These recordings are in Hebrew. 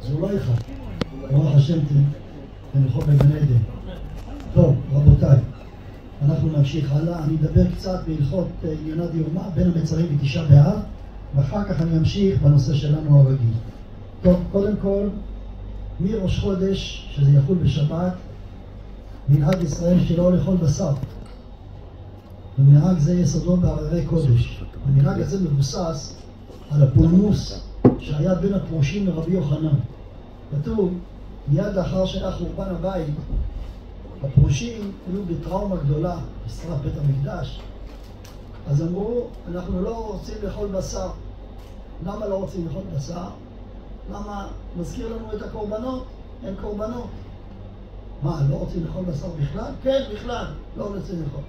זה אולי אחד. ברוך השם תנחום בגן עדן. טוב, רבותיי, אנחנו נמשיך הלאה. אני אדבר קצת בהלכות עניינה דיומא בין המצרים בתשעה באב, ואחר כך אני אמשיך בנושא שלנו הרגיל. טוב, קודם כל, מראש חודש, שזה יחול בשבת, מנהג ישראל שלא לאכול בשר. ומנהג זה יסודו בהררי קודש. המנהג הזה מבוסס על הפולמוס שהיה בין הפרושים לרבי יוחנן. כתוב, מיד לאחר שהיה חורבן הבית, הפרושים היו בטראומה גדולה, בשרף בית המקדש. אז אמרו, אנחנו לא רוצים לאכול בשר. למה לא רוצים לאכול בשר? למה מזכיר לנו את הקורבנות? אין קורבנות. מה, לא רוצים לאכול בשר בכלל? כן, בכלל, לא רוצים לאכול.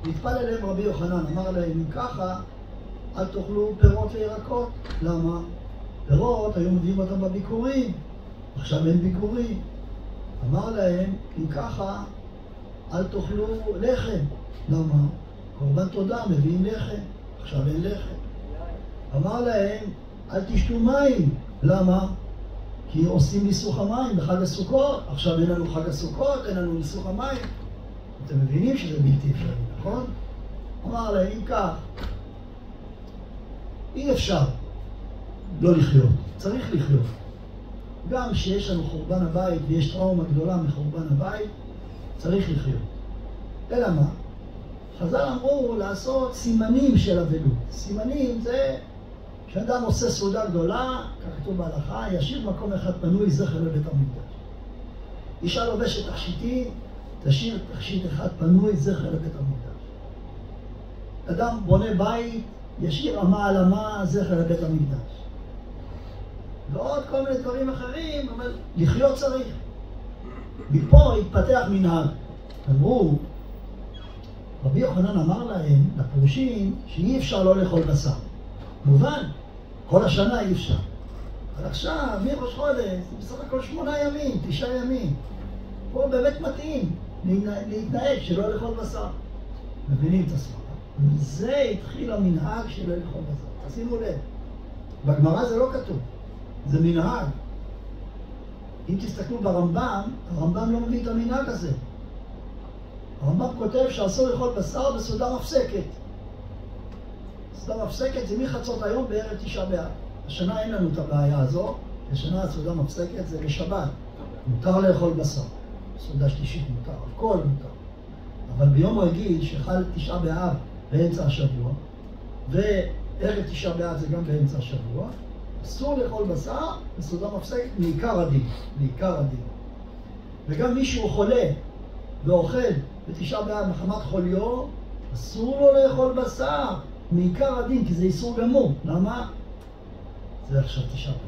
והתפל אליהם רבי יוחנן, אמר להם, אם ככה, אל תאכלו פירות וירקות. למה? פירות היו מביאים אותם בביקורים, עכשיו אין ביקורים. אמר להם, אם ככה, אל תאכלו לחם. למה? קורבן תודה, מביאים לחם, עכשיו אין לחם. אמר להם, אל תשתו מים. למה? כי עושים ניסוך המים בחג הסוכות, עכשיו אין לנו חג הסוכות, אין לנו ניסוך המים. אתם מבינים שזה בלתי אפשרי, נכון? אמר להם, אם כך, אי אפשר לא לחיות, צריך לחיות. גם שיש לנו חורבן הבית ויש טראומה גדולה מחורבן הבית, צריך לחיות. אלא מה? חז"ל אמרו לעשות סימנים של אבלות. סימנים זה שאדם עושה סעודה גדולה, כך כתוב בהלכה, ישאיר מקום אחד פנוי זכר לבית המקדש. אישה לובשת תכשיטים, תשאיר תכשיט אחד פנוי זכר לבית המקדש. אדם בונה בית, ישאיר אמה על אמה זכר לבית המקדש. ועוד כל מיני דברים אחרים, אבל לחיות צריך. מפה התפתח מנהג. אמרו, רבי יוחנן אמר להם, לפרושים, שאי אפשר לא לאכול בשר. מובן, כל השנה אי אפשר. אבל עכשיו, מראש חודש, זה בסך הכל 8 ימים, 9 ימים. פה באמת מתאים להתנהג שלא לאכול בשר. מבינים את הסברה? מזה התחיל המנהג שלא לאכול בשר. תשימו לב, בגמרא זה לא כתוב, זה מנהג. אם תסתכלו ברמב"ם, הרמב"ם לא מביא את המנהג הזה. הרמב"ם כותב שאסור לאכול בשר בסעודה מפסקת. סעודה מפסקת זה מחצות היום בערב תשעה באב. השנה אין לנו את הבעיה הזו, השנה הסעודה מפסקת זה בשבת. מותר לאכול בשר. סעודה שלישית מותר, הכל מותר. אבל ביום רגיל שחל תשעה באב באמצע השבוע, וערב תשעה באב זה גם באמצע השבוע, אסור לאכול בשר בסעודה מפסקת מעיקר הדין. מעיקר הדין. וגם מישהו חולה ואוכל בתשעה באב מחמת חוליו, אסור לו לאכול בשר מעיקר הדין, כי זה איסור גמור. למה? זה עכשיו תשעה באב.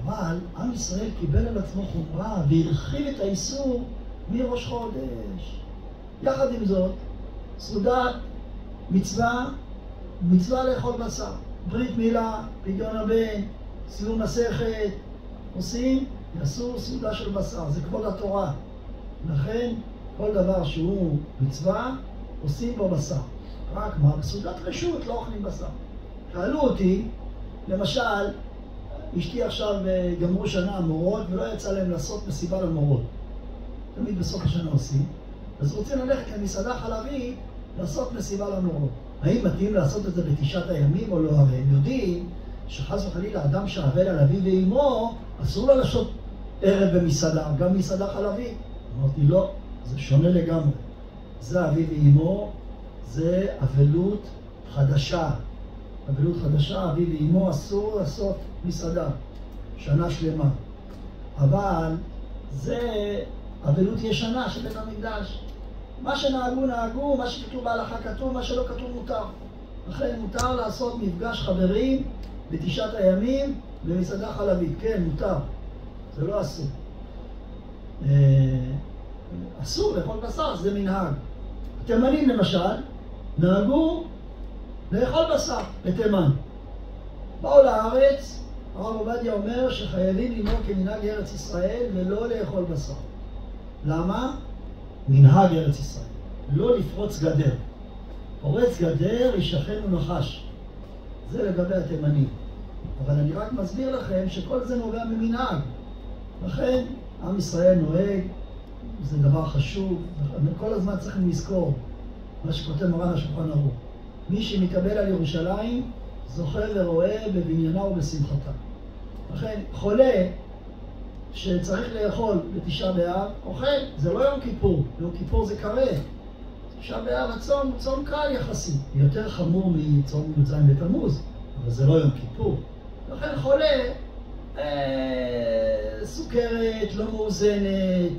אבל עם ישראל קיבל על עצמו חומרה והרחיב את האיסור מראש חודש. יחד עם זאת, סעודת מצווה לאכול בשר. ברית מילה, פדיון הבן, סיום מסכת, עושים, יעשו סעודה של בשר. זה כבוד התורה. לכן, כל דבר שהוא מצווה, עושים בו בשר. רק מה? בסעודת רשות לא אוכלים בשר. שאלו אותי, למשל, אשתי עכשיו גמרו שנה המורות ולא יצא להם לעשות מסיבה למורות. תמיד בסוף השנה עושים. אז רוצים ללכת למסעדה חלבית לעשות מסיבה למורות. האם מתאים לעשות את זה בתשעת הימים או לא? הרי הם יודעים שחס וחלילה אדם שאבל על אביו ואמו, אסור לו לעשות ערב במסעדה, גם מסעדה חלבית. אמרתי לא, זה שונה לגמרי. זה אביו ואמו, זה אבלות חדשה. אבלות חדשה, אביו ואמו אסור לעשות מסעדה, שנה שלמה. אבל זה אבלות ישנה של בית המקדש. מה שנהגו נהגו, מה שכתוב בהלכה כתוב, מה שלא כתוב מותר. לכן מותר לעשות מפגש חברים בתשעת הימים במסעדה חלבית. כן, מותר. זה לא אסור. אסור לאכול בשר, זה מנהג. התימנים למשל, נהגו לאכול בשר בתימן. באו לארץ, הרב עובדיה אומר שחייבים לנהוג כמנהג ארץ ישראל ולא לאכול בשר. למה? מנהג ארץ ישראל. לא לפרוץ גדר. פורץ גדר ישכנו נחש. זה לגבי התימנים. אבל אני רק מסביר לכם שכל זה נובע ממנהג. לכן, עם ישראל נוהג, זה דבר חשוב, כל הזמן צריכים לזכור מה שכותב מרן השולחן ערוך. מי שמקבל על ירושלים, זוכה ורואה בבניינה ובשמחתה. לכן, חולה שצריך לאכול בתשעה באב, אוכל, זה לא יום כיפור, יום כיפור זה קרה. תשעה באב הצום הוא צום קל יחסית, יותר חמור מצום י"ז בתמוז, אבל זה לא יום כיפור. לכן חולה, סוכרת לא מאוזנת,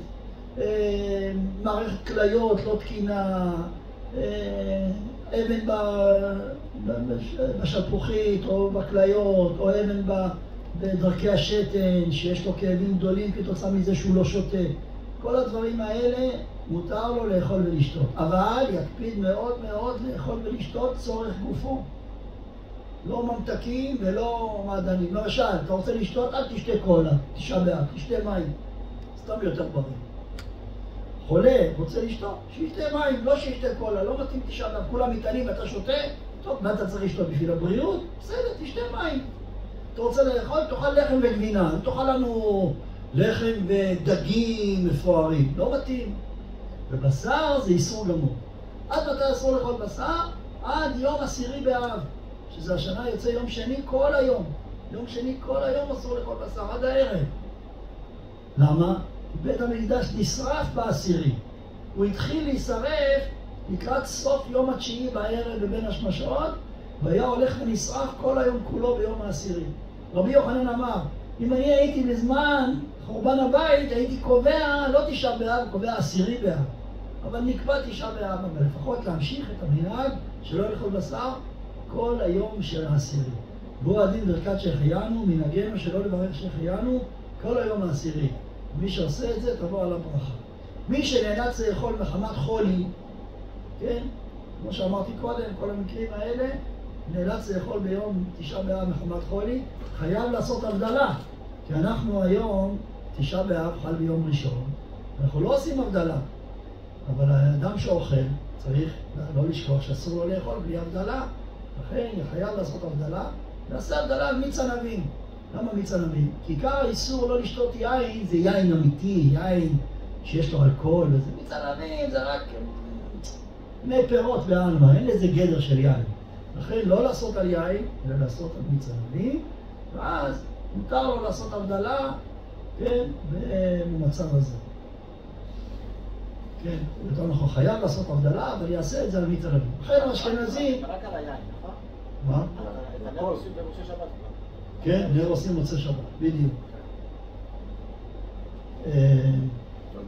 מערכת כליות לא תקינה, אבן בשלפוחית או בכליות, או אבן בדרכי השתן, שיש לו כאבים גדולים כתוצאה מזה שהוא לא שותה. כל הדברים האלה מותר לו לאכול ולשתות. אבל יקפיד מאוד מאוד לאכול ולשתות צורך גופו. לא ממתקים ולא מעדנים. למשל, אתה רוצה לשתות, אל תשתה קולה, תשעה באב, תשתה מים. סתם יותר בריא. חולה, רוצה לשתות, שישתה מים, לא שישתה קולה, לא מתאים תשעה באב. כולם מתענים, אתה שותה, טוב, מה אתה צריך לשתות בשביל הבריאות? בסדר, תשתה מים. אתה רוצה לאכול, תאכל לחם וגבינה. תאכל לנו לחם ודגים מפוארים. לא מתאים. ובשר זה איסור גמור. עד מתי אסור לאכול בשר? עד יום 10 באב. שזה השנה יוצא יום שני כל היום. יום שני כל היום אסור לאכול בשר, עד הערב. למה? בית המקדש נשרף ב10. הוא התחיל להישרף לקראת סוף יום התשיעי בערב בבין השמשות, והיה הולך ונשרף כל היום כולו ביום ה10. רבי יוחנן אמר, אם אני הייתי בזמן חורבן הבית, הייתי קובע, לא תשעה באב, קובע 10 באב. אבל נקבע תשעה באב, אבל לפחות להמשיך את המנהג שלא לאכול בשר כל היום של ה10. בו הדין ברכת שהחיינו, מנהגנו שלא לברך שהחיינו כל היום ה10. מי שעושה את זה, תבוא על הברכה. מי שנאלץ לאכול מחמת חולי, כן? כמו שאמרתי קודם, כל המקרים האלה, נאלץ לאכול ביום תשעה באב מחמת חולי, חייב לעשות הבדלה. כי אנחנו היום, תשעה באב חל ביום ראשון, אנחנו לא עושים הבדלה. אבל האדם שאוכל צריך לא לשכוח שאסור לו לאכול בלי הבדלה. לכן חייב לעשות הבדלה, נעשה הבדלה על מיץ ענבים. למה מיץ ענבים? כי עיקר האיסור לא לשתות יין, זה יין אמיתי, יין שיש לו אלכוהול, וזה מיץ ענבים, זה רק מי פירות בעלמא, אין לזה גדר של יין. לכן לא לעשות על יין, אלא לעשות על מיץ ענבים, ואז מותר לו לעשות הבדלה, כן, במצב הזה. כן, יותר נכון, חייב לעשות הבדלה, אבל יעשה את זה על מיץ ענבים. לכן האשכנזים... רק על היין, נכון? מה? את הנר עושים במוצאי שבת. כן, נר עושים מוצאי שבת, בדיוק.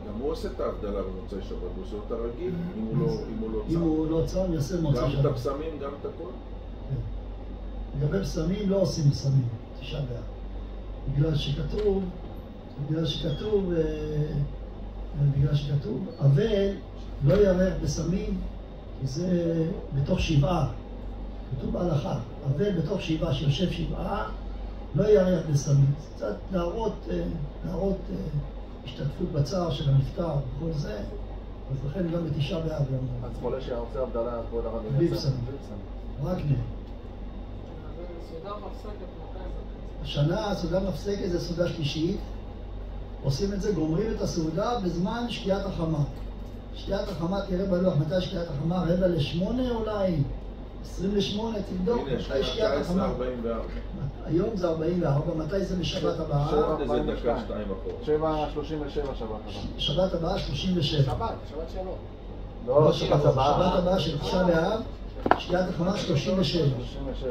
גם הוא עושה את ההבדלה במוצאי שבת, הוא עושה אותה רגיל, אם הוא לא צם, יעשה מוצאי שבת. גם את הפסמים, גם את הכל? כן. לגבי פסמים, לא עושים פסמים, תשעה באב. בגלל שכתוב, אבל לא ירח פסמים, כי זה בתוך שבעה. כתוב בהלכה, אבל בתוך שבעה, שיושב שבעה, לא ירח פסמים. קצת להראות השתתפות בצער של הנפטר וכל זה, אז לכן גם בתשעה באב. אז חולה שעושה הבדלה, כבוד הרב, בלי פסמים. רק נר. סעודה מפסקת, מתי זה? השנה הסעודה מפסקת זה סעודה שלישית. עושים את זה, גומרים את הסעודה בזמן שקיעת החמה. שקיעת החמה, תראה בלוח, מתי שקיעת החמה? 7:45 אולי? 28, תבדוק, מתי שקיעת החמה? 44. היום זה 44, מתי זה בשבת הבאה? איזה דקה, 2 אחורה. 7:37 שבת הבאה. שבת הבאה 37. שבת שלו. לא, שבת הבאה. שבת הבאה של תשעה באב, שקיעת החמה 37.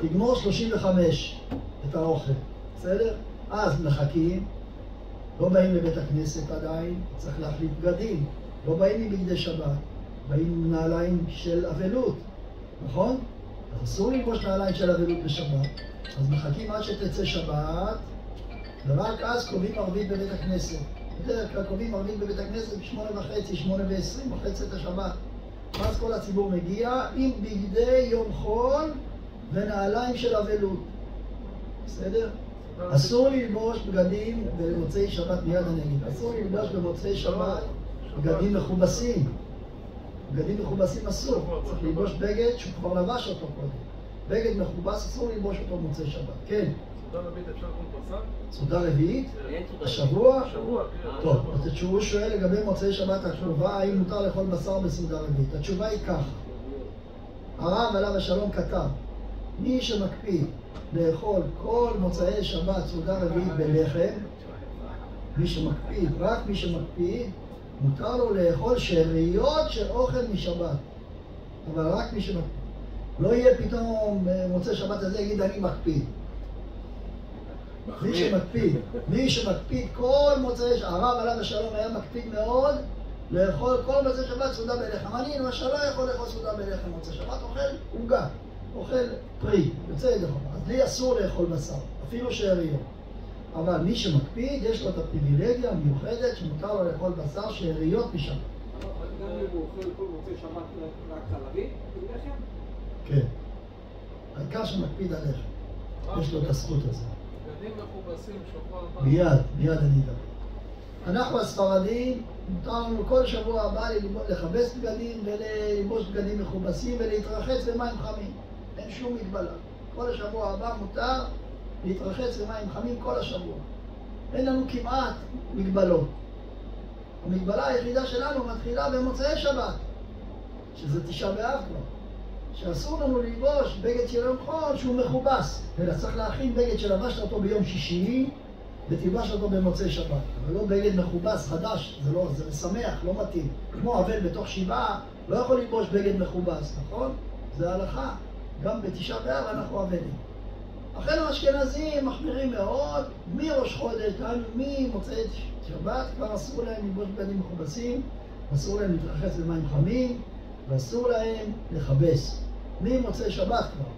תגמור 35 את האוכל, בסדר? אז מחכים, לא באים לבית הכנסת עדיין, צריך להחליף בגדים. לא באים עם בגדי שבת, באים עם נעליים של אבלות, נכון? אז אסור ללבוש נעליים של אבלות בשבת. אז מחכים עד שתצא שבת, ורק אז קובעים ערבית בבית הכנסת. בדרך כלל קובעים ערבית בבית הכנסת ב8:30, 8:20, בחצי את השבת. ואז כל הציבור מגיע עם בגדי יום חול ונעליים של אבלות. בסדר? אסור ללבוש בגדים במוצאי שבת, מיד אני אגיד. אסור ללבוש במוצאי שבת בגדים מכובסים. בגדים מכובסים אסור. צריך ללבוש בגד שהוא כבר לבש אותו קודם. בגד מכובס אסור ללבוש אותו במוצאי שבת. כן. סעודה רביעית אפשר לאכול בשר? סעודה רביעית? אין סעודה. השבוע? שבוע, כן. טוב, אז הוא שואל לגבי מוצאי שבת הקרובה, האם מותר לאכול בשר בסעודה רביעית? התשובה היא ככה. הרב עליו השלום כתב, מי שמקפיד לאכול כל מוצאי שבת סעודה רביעית בלחם, מי שמקפיד, רק מי שמקפיד, מותר לו לאכול שאריות של אוכל משבת. אבל רק מי שמקפיד. לא יהיה פתאום מוצאי שבת הזה יגיד אני מקפיד. מי שמקפיד כל מוצאי שבת, הרב עליו השלום היה מקפיד מאוד לאכול כל מוצאי שבת סעודה בלחם. אני למשל לא יכול לאכול סעודה בלחם מוצאי שבת, אוכל עוגה, אוכל פרי, יוצא ידי חובה. אז לי אסור לאכול בשר, אפילו שאריות. אבל מי שמקפיד יש לו את הפריבילגיה המיוחדת שמותר לו לאכול בשר שאריות משבת. גם אם הוא אוכל כל מוצאי שבת רק חלבי, בלחם? כן. העיקר שמקפיד על לחם. יש לו את הזכות הזו. בגדים מכובסים, שבוע הבא. מיד אני אדבר. אנחנו הספרדים, מותר לנו כל שבוע הבא לכבס בגדים וללבוש בגדים מכובסים ולהתרחץ במים חמים. אין שום מגבלה. כל השבוע הבא מותר להתרחץ במים חמים כל השבוע. אין לנו כמעט מגבלות. המגבלה היחידה שלנו מתחילה במוצאי שבת, שזה תשעה באב כבר. שאסור לנו ללבוש בגד של יום חול שהוא מכובס, אלא צריך להכין בגד שלבשת אותו ביום שישי ותלבש אותו במוצאי שבת. אבל לא בגד מכובס חדש, זה משמח, לא מתאים. כמו אבל בתוך שבעה, לא יכול ללבוש בגד מכובס, נכון? זה הלכה. גם בתשעה באב אנחנו עבדים. אחינו האשכנזים מחמירים מאוד, מראש חודש, ממוצאי שבת כבר אסור להם ללבוש בגדים מכובסים, אסור להם להתרחץ במים חמים, ואסור להם לכבס. ממוצאי שבת כבר.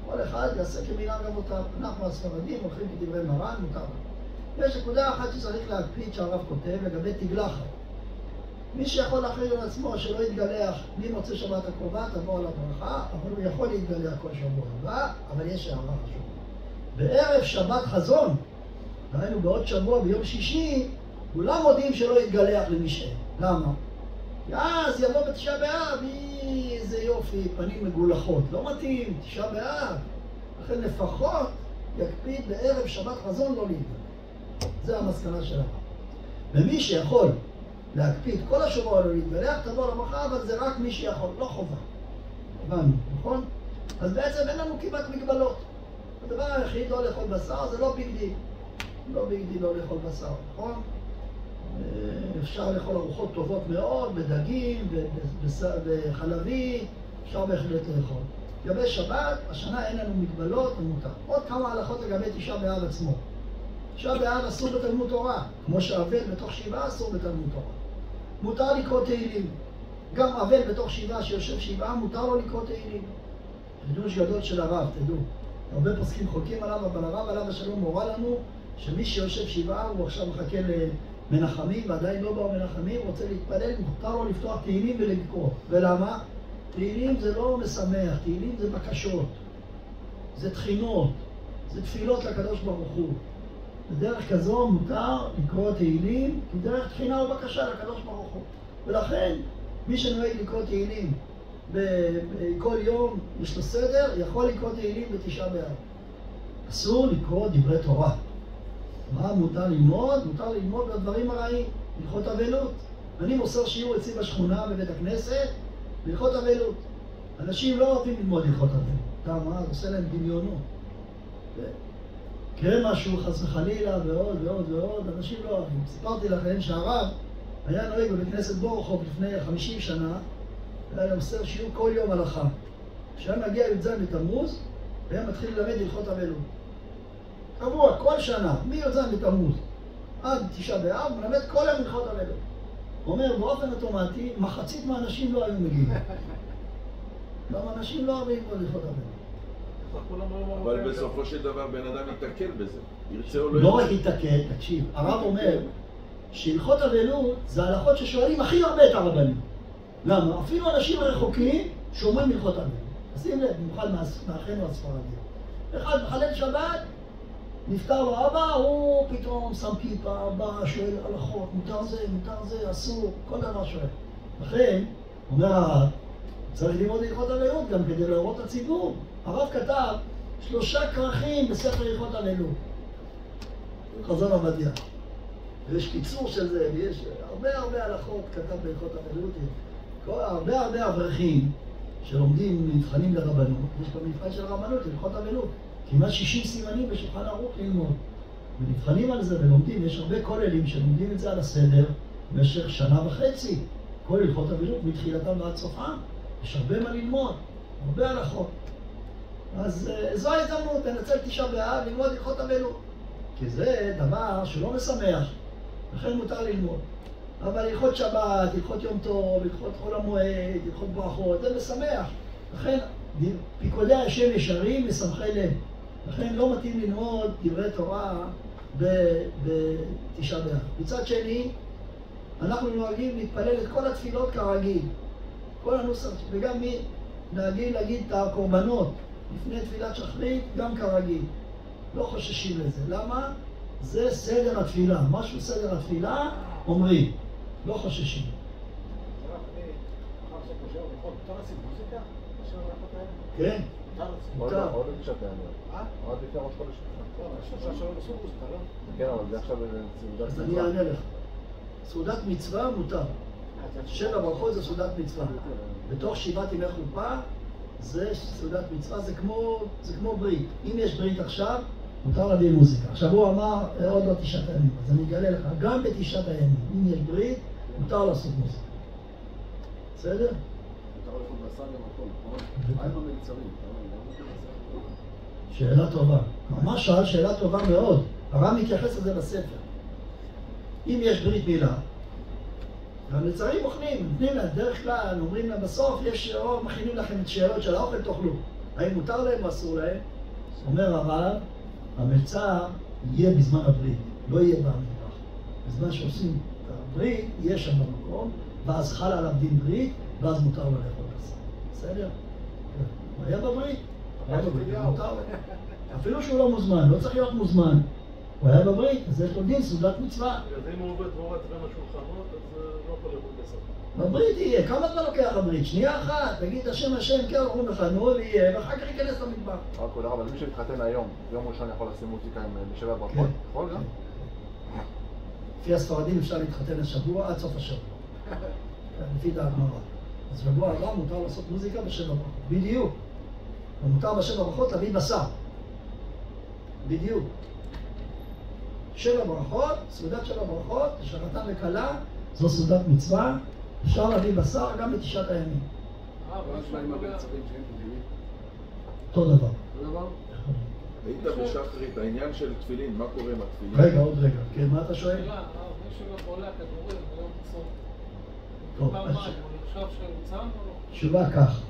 כל אחד יעשה כמנהג אבותיו. אנחנו הספרדים הולכים כדברי מרן, מותר. יש נקודה אחת שצריך להקפיד שהרב כותב לגבי תגלחת. מי שיכול להכריז על עצמו שלא יתגלח ממוצאי שבת הקרובה, תבוא על הברכה, אבל הוא יכול להתגלח כל שבוע הבא, אבל יש הערה חשובה. בערב שבת חזון, ראינו בעוד שבוע, ביום שישי, כולם מודיעים שלא יתגלח למי שאין. למה? אז יבוא בתשעה באב, איזה יופי, פנים מגולחות. לא מתאים, תשעה באב. לכן לפחות יקפיד בערב שבת חזון לא להתגלח. זה המסקנה של הרב. ומי שיכול להקפיד כל השבוע לא להתגלח, תבוא לברכה, אבל זה רק מי שיכול, לא חובה. הבנו, נכון? אז בעצם אין לנו כמעט מגבלות. הדבר היחיד לא לאכול בשר זה לא ביג דיל. לא ביג דיל לא לאכול בשר, נכון? אפשר לאכול ארוחות טובות מאוד, בדגים, בחלבי, אפשר בהחלט לאכול. לגבי שבת, השנה אין לנו מגבלות, ומותר. עוד כמה הלכות לגבי תשעה באב עצמו. תשעה באב אסור בתלמוד תורה, כמו שאבל בתוך שבעה אסור בתלמוד תורה. מותר לקרוא תהילים. גם אבל בתוך שבעה שיושב שבעה, מותר לו לקרוא תהילים. חידוש גדול של הרב, תדעו. הרבה פוסקים חולקים עליו, אבל הרב עליו השלום מורה לנו שמי שיושב שבעה הוא עכשיו מחכה למנחמים, ועדיין לא באו מנחמים, רוצה להתפלל, מותר לו לפתוח תהילים ולקרוא. ולמה? תהילים זה לא משמח, תהילים זה בקשות, זה תחינות, זה תפילות לקדוש ברוך הוא. בדרך כזו מותר לקרוא תהילים, כי דרך תחינה ובקשה לקדוש ברוך הוא. ולכן, מי שנוהג לקרוא תהילים בכל יום, יש לו סדר, יכול לקרוא תהילים בתשעה באב. אסור לקרוא דברי תורה. מה מותר ללמוד? מותר ללמוד בדברים הרעים, הלכות אבלות. אני מוסר שיעור אצלי בשכונה בבית הכנסת, הלכות אבלות. אנשים לא אוהבים ללמוד הלכות אבלות. למה? זה עושה להם דמיונות. קרה משהו חס וחלילה ועוד ועוד ועוד, אנשים לא אוהבים. סיפרתי לכם שהרב היה נוהג בבית כנסת בורחוב לפני 50 שנה, והיה מוסר שיעור כל יום הלכה. כשהיה מגיע י"ז בתמוז, היה מתחיל ללמד הלכות אבלות. קבוע, כל שנה, מי"ז בתמוז עד תשעה באב, מלמד כל יום הלכות אבלות. הוא אומר, באופן אוטומטי, מחצית מהאנשים לא היו מגיעים. למה אנשים לא אוהבים ללמוד הלכות אבלות? אבל בסופו של דבר בן אדם יתקל בזה, ירצה או לא לא רק יתקל, תקשיב, הרב אומר שהלכות אבלות זה הלכות ששואלים הכי הרבה את הרבנים. למה? אפילו אנשים רחוקים שומעים הלכות אבלות. שים לב, במיוחד מאחינו הספרדים. אחד מחלל שבת, נפטר לו אבא, הוא פתאום שם כיפה, בא, שואל הלכות, מותר זה, אסור, כל דבר שואל. לכן, אומר הרב, צריך ללמוד הלכות אבלות גם כדי להראות לציבור. הרב כתב 3 כרכים בספר הלכות אבלות. חזון עובדיה. ויש קיצור של זה, ויש הרבה הלכות כתב בהלכות אבלות. הרבה אברכים שלומדים מבחנים לרבנות, יש פה מבחן של רבנות, הלכות אבלות. כמעט 60 סימנים בשולחן ערוך ללמוד. ונבחנים על זה ולומדים, יש הרבה כוללים שלומדים את זה על הסדר במשך 1.5 שנה. כל הלכות אבלות מתחילתם ועד סופם. יש הרבה מה ללמוד, הרבה הלכות. אז זו ההזדמנות, לנצל 9 באב ללמוד הלכות אבלות. כי זה דבר שלא משמח, לכן מותר ללמוד. אבל הלכות שבת, הלכות יום טוב, הלכות חול המועד, הלכות ברכות, זה משמח. לכן פיקודי השם ישרים משמחי לב. לכן לא מתאים ללמוד דברי תורה ב9 באב. מצד שני, אנחנו נוהגים להתפלל את כל התפילות כרגיל. כל הנוסח, וגם נהגים להגיד את הקורבנות לפני תפילת שחרית, גם כרגיל. לא חוששים לזה. למה? זה סדר התפילה. משהו סדר התפילה, אומרים. לא חוששים. כן. מותר. עוד לפני ראש חודש. כן, אבל זה עכשיו סעודת אז אני אענה לך. סעודת מצווה מותר. 7 ברכות זה סעודת מצווה. בתוך 7 ימי חופה זה סעודת מצווה, זה כמו ברית. אם יש ברית עכשיו, מותר להביא מוזיקה. עכשיו הוא אמר עוד לא 9 ימים, אז אני אגלה לך, גם ב9 הימים, אם יש ברית, מותר לעשות מוזיקה. בסדר? מותר לאכול בשר גם הכל, נכון? מה עם המלצרים? שאלה טובה. ממש שאל שאלה טובה מאוד. הרב מתייחס לזה בספר. אם יש ברית מילה, המלצרים אוכלים, נותנים להם, דרך כלל, אומרים להם בסוף, מכינים לכם את שאלות של האוכל, תאכלו. האם מותר להם או אסור להם? אומר הרב, המלצר יהיה בזמן הברית, לא יהיה במטבח. בזמן שעושים את הברית, יהיה שם במקום, ואז חל עליו דין ברית, ואז מותר לו לאכול בשר. בסדר? הוא היה בברית, מותר לו. אפילו שהוא לא מוזמן, לא צריך להיות מוזמן. הוא היה בברית, אז יש לו דין סעודת מצווה. אז אם הוא עובד והורץ בין השולחנות, אז לא יכול לאכול בשר. בברית יהיה, כמה זמן לוקח הברית? שנייה אחת, תגיד השם, כן, אומרים לך, נו, ויהיה, ואחר כך ייכנס למטבח. רק תודה רבה, מי שמתחתן היום, ביום ראשון יכול לשים מוזיקה עם 7 ברכות? כן. יכול גם? לפי הספרדים אפשר להתחתן השבוע עד סוף השבוע. לפי דעת הגמרא. אז שבוע הבא מותר לעשות מוזיקה ב7 ברכות. בדיוק. ומותר ב7 ברכות להביא בשר. בדיוק. 7 ברכות, סעודת 7 ברכות, שחתן וכלה, זו סעודת מצווה. אפשר להביא בשר גם ב9 הימים. מה נשמע עם המלצרים שאין תפילין? אותו דבר. אותו דבר? היית בשחרית, העניין של תפילין, מה קורה עם התפילין? רגע, עוד רגע. כן, מה אתה שואל? שאלה, מי שלא בולע כדורים ביום צום. טוב, פעמיים, הוא נחשב שהוא צם או לא? תשובה כך.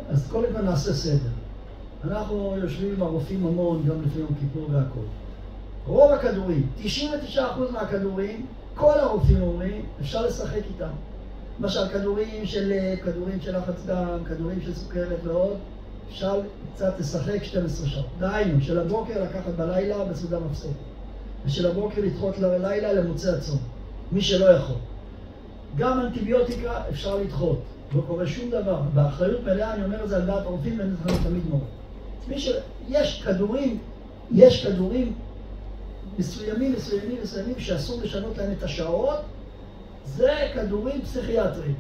אז קודם כל נעשה סדר. אנחנו יושבים עם הרופאים המון, גם לפני יום כיפור והכל. רוב הכדורים, 99% מהכדורים, כל הרופאים אומרים, אפשר לשחק איתם. למשל, כדורים של לחץ דם, כדורים של סוכרת ועוד, אפשר קצת לשחק 12 שעות. דהיינו, של הבוקר לקחת בלילה בסעודה מפסקת. ושל הבוקר לדחות ללילה למוצאי הצום. מי שלא יכול. גם אנטיביוטיקה אפשר לדחות. לא קורה שום דבר. באחריות מלאה אני אומר את זה על דעת הרופאים ואני תמיד מורה. יש כדורים מסוימים שאסור לשנות להם את השעות. זה כדורים פסיכיאטריים.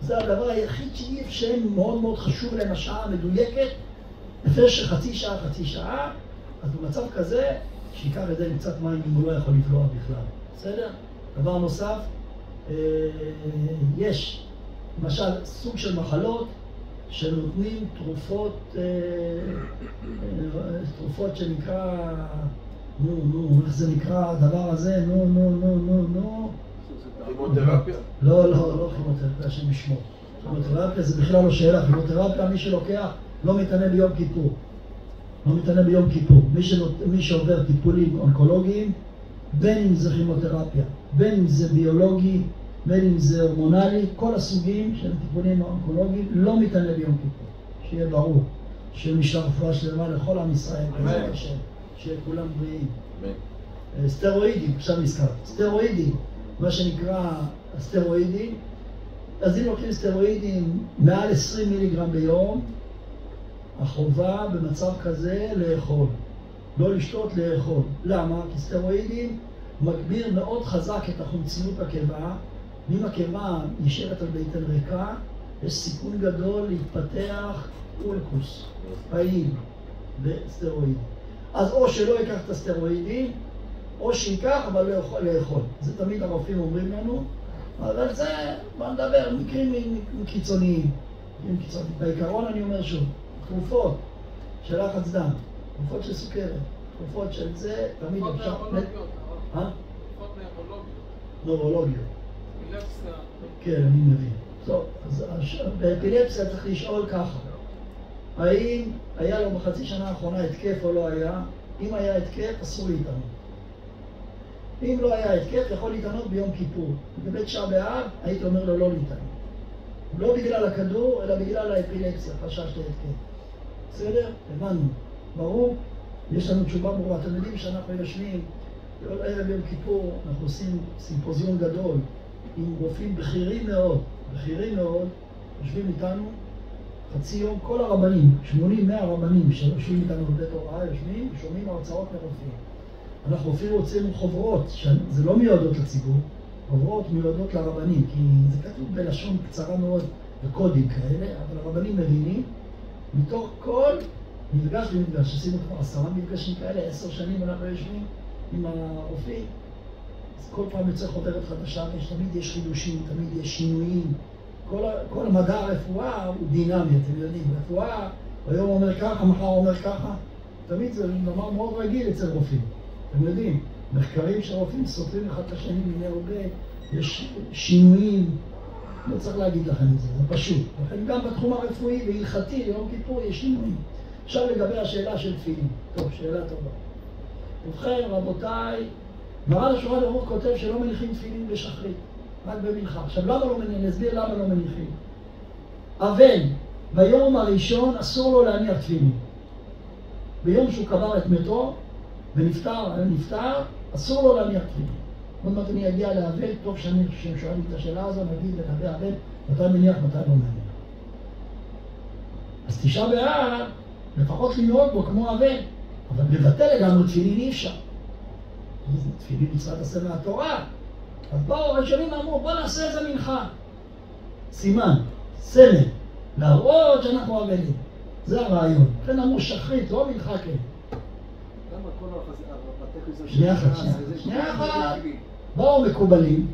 זה הדבר היחיד שהם מאוד מאוד חשוב להם השעה המדויקת. הפרש של חצי שעה. אז במצב כזה, שיקח את זה עם קצת מים אם הוא לא יכול לבלוע בכלל. בסדר? דבר נוסף, יש למשל סוג של מחלות שנותנים תרופות שנקרא, איך זה נקרא הדבר הזה? כימותרפיה? לא כימותרפיה, השם ישמור. כימותרפיה זה בכלל לא שאלה, כימותרפיה מי שלוקח לא מתענה ביום כיפור. מי שעובר טיפולים אונקולוגיים, בין אם זה כימותרפיה, בין אם זה ביולוגי, בין אם זה הורמונלי, כל הסוגים של הטיפולים האונקולוגיים לא מתענה ביום כיפור. שיהיה ברור, שמשלח רפואה שלמה לכל עם ישראל, שיהיה כולם בריאים. סטרואידים, עכשיו נזכר, סטרואידים, מה שנקרא הסטרואידים, אז אם לוקחים סטרואידים מעל 20 מיליגרם ביום, החובה במצב כזה לאכול. לא לשתות, לאכול. למה? כי סטרואידים מגביר מאוד חזק את החומציות בקיבה. אם הקיבה נשארת על בטן ריקה, יש סיכון גדול להתפתח אולקוס, פעיל בסטרואידים. אז או שלא ייקח את הסטרואידים, או שיקח אבל לא יכול לאכול. זה תמיד הרופאים אומרים לנו, אבל זה, בוא נדבר, מקרים קיצוניים. בעיקרון אני אומר שוב, תרופות של לחץ דם, תרופות של סוכרת, תרופות של זה, תמיד אפשר... תרופות נוירולוגיות. נוירולוגיות. אפילפסיה. כן, אני מבין. טוב, אז באפילפסיה צריך לשאול ככה. האם היה לו בחצי שנה האחרונה התקף או לא היה? אם היה התקף, אסור להתענות. אם לא היה התקף, יכול להתענות ביום כיפור. לגבי תשעה באב, הייתי אומר לו לא להתענות. לא בגלל הכדור, אלא בגלל האפילפסיה, חשש להתקף. בסדר? הבנו. ברור? יש לנו תשובה ברורה. אתם יודעים שאנחנו יושבים, כל ערב יום כיפור, אנחנו עושים סימפוזיון גדול עם רופאים בכירים מאוד, יושבים איתנו חצי יום, כל הרבנים, 80-100 רבנים שיושבים איתנו בבית הוראה, יושבים ושומעים הרצאות מרופאים. אנחנו אפילו הוצאנו חוברות, זה לא מיועדות לציבור, חוברות מיועדות לרבנים, כי זה כתוב בלשון קצרה מאוד וקודים כאלה, אבל הרבנים מבינים, מתוך כל מפגש למפגש, עשינו כבר 10 מפגשים כאלה, 10 שנים אנחנו יושבים עם הרופאים, אז כל פעם יוצא חוברת חדשה, תמיד יש חידושים, תמיד יש שינויים, כל המדע הרפואה הוא דינמי, אתם יודעים, רפואה, היום אומר ככה, מחר אומר ככה, תמיד זה דבר מאוד רגיל אצל רופאים, אתם יודעים, מחקרים של רופאים סותרים אחד את השני מיני הרבה, יש שינויים, לא צריך להגיד לכם את זה, זה פשוט, לכן גם בתחום הרפואי והלכתי, יום כיפור יש שינויים. עכשיו לגבי השאלה של תפילין, טוב, שאלה טובה. ובכן, רבותיי, מרן השולחן ערוך כותב שלא מניחים תפילין בשחרית, רק במנחה. עכשיו, נסביר למה לא מניחים. אבל ביום הראשון אסור לו להניח תפילין. ביום שהוא קבר את מתו ונפטר, אסור לו להניח תפילין. עוד מעט אני אגיע לאבל, טוב שהם שואלים את השאלה הזו, נגיד לגבי אבל, מתי מניח, מתי לא מניח. אז תשעה באב, לפחות לנהוג בו כמו אבל, אבל לבטל לגמרי תפילין אי אפשר. תפילין מצוות עשה מהתורה. אז באו הראשונים אמרו, בוא נעשה איזה מנחה. סימן, סמל, להראות שאנחנו אבלים. זה הרעיון. לכן אמרו שחרית, לא מנחה כן. למה כל הבתי כנסת... שנייה אחת. באו מקובלים.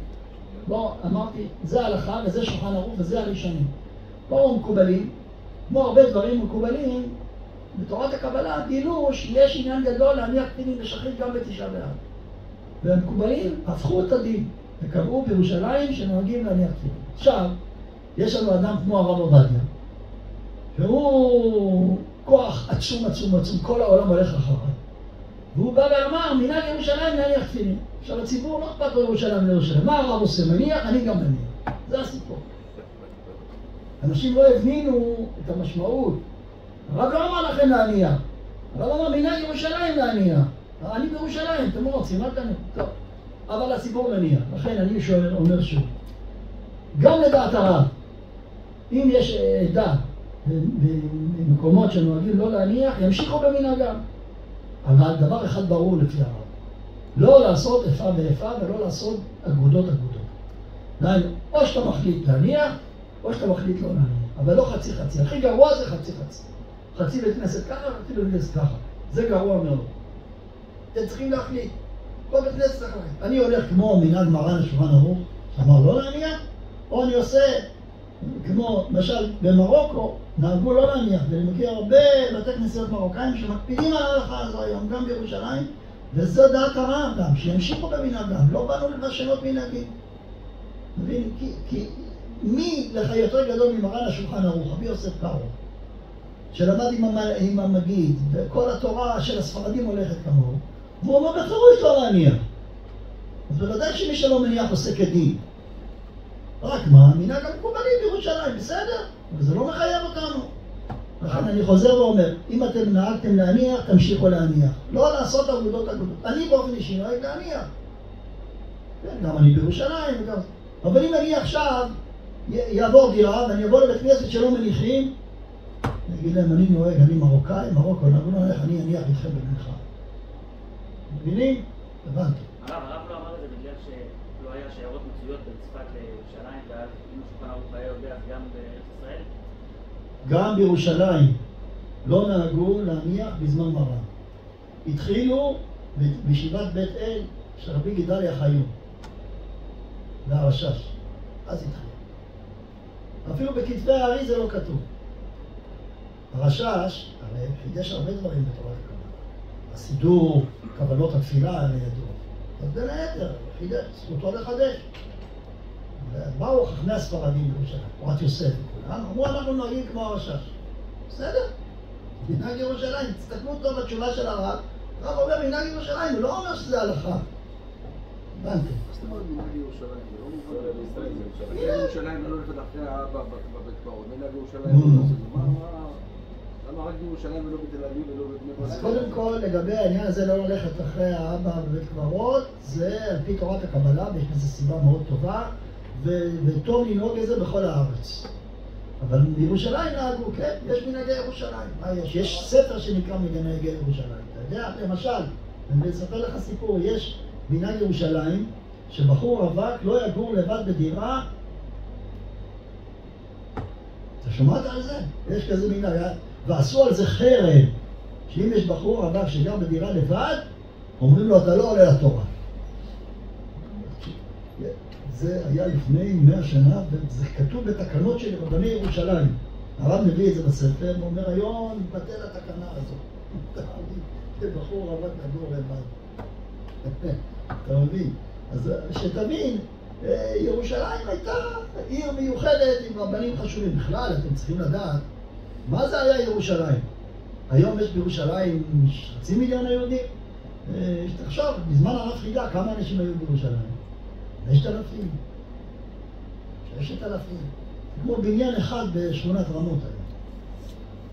אמרתי, זה הלכה וזה שולחן ערוך וזה הראשונים. באו מקובלים, כמו הרבה דברים מקובלים, בתורת הקבלה גילו שיש עניין גדול להניח תפילין בשחרית גם בתשעה באב. והמקובלים הפכו את הדין וקבעו בירושלים שנוהגים להניח תפילין. עכשיו, יש לנו אדם כמו הרב עובדיה, שהוא כוח עצום, כל העולם הולך אחריו. והוא בא ואמר, מנהג ירושלים להניח תפילין. עכשיו הציבור לא אכפת לו ירושלים. מה הרב עושה? מניח? אני גם מניח. זה הסיפור. אנשים לא הבינו את המשמעות. הרב לא אמר לכם להניח. הרב אמר, מנהג ירושלים להניח. אני בירושלים, אתם לא רוצים, אל תניח. טוב. אבל הציבור מניח. לכן אני אומר שוב. גם לדעת הרב, אם יש עדה במקומות שנוהגים לא להניח, ימשיכו במנהגם. אבל דבר אחד ברור לפי הרב. לא לעשות איפה ואיפה ולא לעשות אגודות. דהיינו, או שאתה מחליט להניח, או שאתה מחליט לא להניח. אבל לא חצי. הכי גרוע זה חצי. חצי בית כנסת ככה, חצי בית כנסת ככה. זה גרוע מאוד. אתם צריכים להחליט. כל בית כנסת צריך להחליט. אני הולך כמו מנהג מרן השולחן ערוך, שאמר לא להניח, או אני עושה כמו, למשל, במרוקו, נהגו לא להניח, ואני מכיר הרבה בתי כנסיות מרוקאים שמקפידים על ההלכה הזו היום, גם בירושלים, וזו דעת הרב גם, שימשיכו במנהגם, לא באנו לשנות מנהגים. מבין? כי מי לך יותר גדול ממרן השולחן ערוך, רבי יוסף קארו, שלמד עם המגיד, וכל התורה של הספרדים הולכת כמוהו, והוא אומר בפירוש לא להניח. אז בוודאי שמי שלא מניח עושה כדין. רק מה? מנהג המקובלים בירושלים, בסדר? אבל זה לא מחייב אותנו. לכן אני חוזר ואומר, אם אתם נהגתם להניח, תמשיכו להניח. לא לעשות אגודות. אני באופן אישי נוהג להניח. כן, גם אני בירושלים וגם... אבל אם אני עכשיו יעבור דירה ואני אבוא לבית כנסת שלא מניחים, אני אגיד להם, אני נוהג, אני מרוקאי, מרוקו, אני אניח איתכם במנחה. מבינים? הבנתי. הרב לא אמר את זה בגלל שלא היה שיירות מצויות בין צפת לירושלים, ואז אם השולחן ערוך היה יודע, גם בארץ ישראל? גם בירושלים לא נהגו להניח בזמן מרן. התחילו בישיבת בית אל של רבי גדליה חיון והרשש. אז התחילו. אפילו בכתבי הארי זה לא כתוב. הרשש, הרי חידש הרבה דברים בתורת הקבלה. הסידור, כוונות התפילה, הרי ידוע. אז בין היתר, חידש, זכותו לחדש. באו חכמי הספרדים בירושלים, פורת יוסף וכולם, אמרו אנחנו נוהגים כמו הרשש. בסדר, מנהג ירושלים, תסתכלו טוב בתשובה של הרב, הרב אומר מנהג ירושלים, הוא לא אומר שזה הלכה. הבנתי. זאת אומרת מנהג ירושלים, זה לא מובן. מנהג ירושלים לא הולכת אחרי האבא בבית קברות, מנהג ירושלים, למה רק בירושלים ולא בתל אביב ולא בבני ברק? אז קודם כל, לגבי העניין הזה לא ללכת אחרי האבא בבית קברות, זה על פי תורת הקבלה, ויש לזה סיבה מאוד טובה, וטוב לנהוג את זה בכל הארץ. אבל בירושלים נהגו, כן, יש מנהגי ירושלים. מה יש? יש ספר שנקרא מנהגי ירושלים. אתה יודע, למשל, אני אספר לך סיפור, יש מנהג ירושלים, שבחור רווק לא יגור לבד בדירה. אתה שמעת על זה? יש כזה מנהג, ועשו על זה חרם, שאם יש בחור רווק שגר בדירה לבד, אומרים לו, אתה לא עולה לתורה. זה היה לפני 100 שנה, וזה כתוב בתקנות של רבני ירושלים. הרב מביא את זה בספר, ואומר, היום מתבטל התקנה הזאת. זה בחור רווק נגור לבד. אתה מבין? אז שתבין, ירושלים הייתה עיר מיוחדת עם רבנים חשובים. בכלל, אתם צריכים לדעת, מה זה היה ירושלים? היום יש בירושלים 500,000 יהודים. תחשוב, בזמן הרב חידה, כמה אנשים היו בירושלים? 5,000. 6,000. כמו בניין אחד בשכונת רמות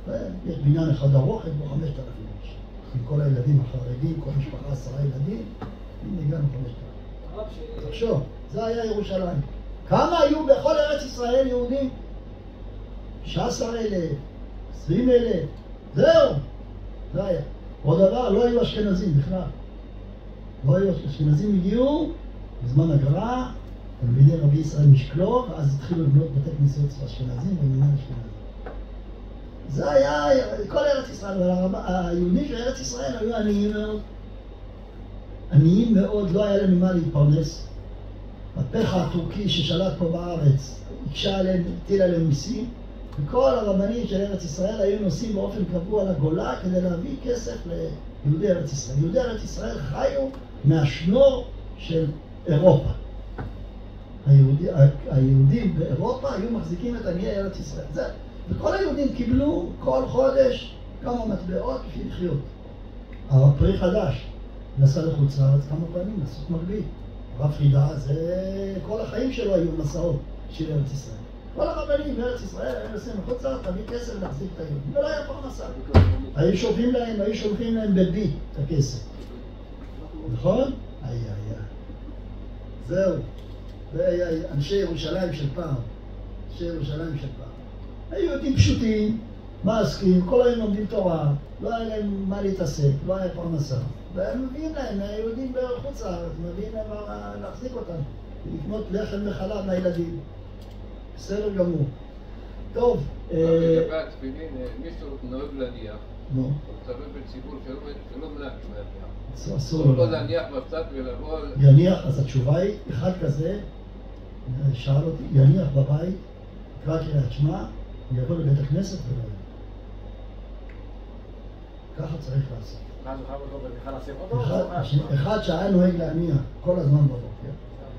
היום. יש בניין אחד ארוך, יש בו 5,000 איש. עם כל הילדים החרדים, כל משפחה 10 ילדים, הנה הגענו 5,000. תחשוב, זה היה ירושלים. כמה היו בכל ארץ ישראל יהודים? 16,000, 20,000, זהו. זה היה. עוד דבר, לא היו אשכנזים בכלל. לא היו אשכנזים, הגיעו בזמן הגר"א, תלמידי רבי ישראל משקלו, ואז התחילו לבנות בתי כנסיות אשכנזים ומינהל אשכנזים. זה היה כל ארץ ישראל, אבל היהודים של ארץ ישראל היו עניים מאוד. עניים מאוד, לא היה להם ממה להתפרנס. הפך הטורקי ששלט פה בארץ, הקשה עליהם, הטיל עליהם מיסים, וכל הרבנים של ארץ ישראל היו נוסעים באופן קבוע לגולה כדי להביא כסף ליהודי ארץ ישראל. יהודי ארץ ישראל חיו מהשנור של אירופה. היהודים באירופה היו מחזיקים את עניי ארץ ישראל. זה. וכל היהודים קיבלו כל חודש כמה מטבעות בשביל לחיות. הפרי חדש נסע לחוץ לארץ כמה פעמים, נסעות מרבית. הרב חידה, זה כל החיים שלו היו מסעות של ארץ ישראל. כל הרבנים בארץ ישראל היו נוסעים לחוץ לארץ, תביא כסף להחזיק את היהודים. ולא היה פרנסה. היו שולחים להם בביט את הכסף. נכון? זהו. זה היה אנשי ירושלים של פעם. אנשי ירושלים של פעם. היו יהודים פשוטים, מעסקים, כל היום לומדים תורה, לא היה להם מה להתעסק, לא היה פרנסה. והם מביאים להם, היהודים בחוץ לארץ, מביאים להם להחזיק אותם, לקנות לחם וחלב לילדים. בסדר גמור. טוב. לגבי התפילין, מישהו נוהג להניח, הוא מצווה בציבור שלא מנהג להניח. אסור לו. הוא יכול להניח בצד ולבוא... יניח, אז התשובה היא, אחד כזה, שאל אותי, יניח בבית, קרא קריאת שמע, יבוא לבית הכנסת ולא יהיה. ככה צריך לעשות. מה זוכר אותו ובכלל לשים אותו? אחד שהיה נוהג להניח כל הזמן בבוקר,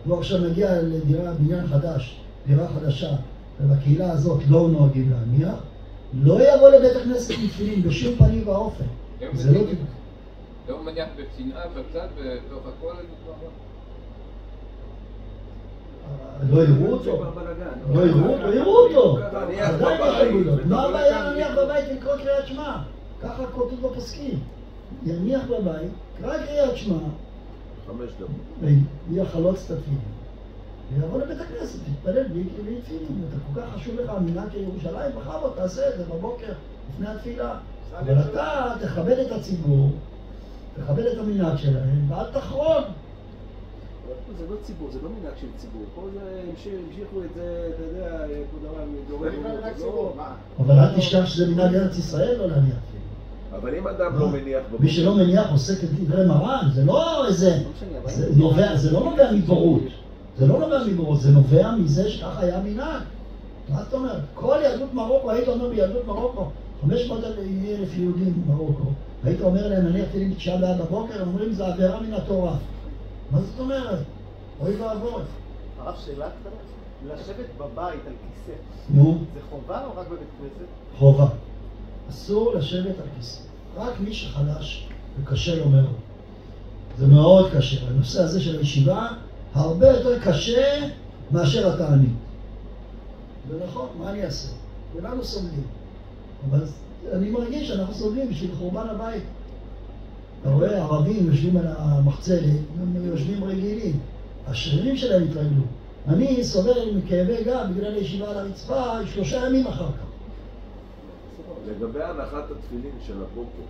הוא עכשיו מגיע לדירה, בניין חדש, דירה חדשה, ובקהילה הזאת לא נוהגים להניח, לא יבוא לבית הכנסת עם תפילין בשום פנים ואופן. זה לא תפילין. לא מניח בצנעה בצד ובתוך הכל לא יראו אותו. לא יראו אותו. מה הבעיה להניח בבית ולקרוא קריאת שמע? ככה כותב בפסקים. יניח בבית, קרא קריאת שמע. 5 דקות. ויחלוץ את התפילין. ויבוא לבית הכנסת, תתפלל בלי תפילין. אתה כל כך חשוב לך המנהג של ירושלים, בחר בו, תעשה את זה בבוקר. לפני התפילה. אבל אתה תכבד את הציבור, תכבד את המנהג שלהם, ואל תחרוג. זה לא ציבור, זה לא מנהג של ציבור. פה זה המשיכו את זה, אתה יודע, כל דבר מדורי. אבל אל תשכח שזה מנהג ארץ ישראל לא להניח. אבל אם אדם לא מניח בבוקר... מי שלא מניח עוסק את דברי מרן, זה לא איזה... זה לא נובע מבורות. זה לא נובע מבורות, זה נובע מזה שכך היה מנהג. מה זאת אומרת? כל יהדות מרוקו, היית אומר ביהדות מרוקו, 500,000 יהודים במרוקו, היית אומר להם, נניח תהילים בתשעה באב בבוקר, הם אומרים, זה עבירה מן התורה. מה זאת אומרת? אוי ואבוי. הרב, שאלה קטנה, לשבת בבית על כיסא, נו? זה חובה או רק בבית כנסת? חובה. אסור לשבת על כיסא. רק מי שחלש וקשה לו מאוד. זה מאוד קשה. הנושא הזה של הישיבה הרבה יותר קשה מאשר התענית. זה נכון, מה אני אעשה? כולנו סובלים. אבל אני מרגיש שאנחנו סובלים בשביל חורבן הבית. אתה רואה, ערבים יושבים על המחצלת, הם יושבים רגילים. השרירים שלהם התרגלו. אני סובל מכאבי גב בגלל הישיבה על הרצפה 3 ימים אחר כך. לגבי הנחת התפילין של הבוקר,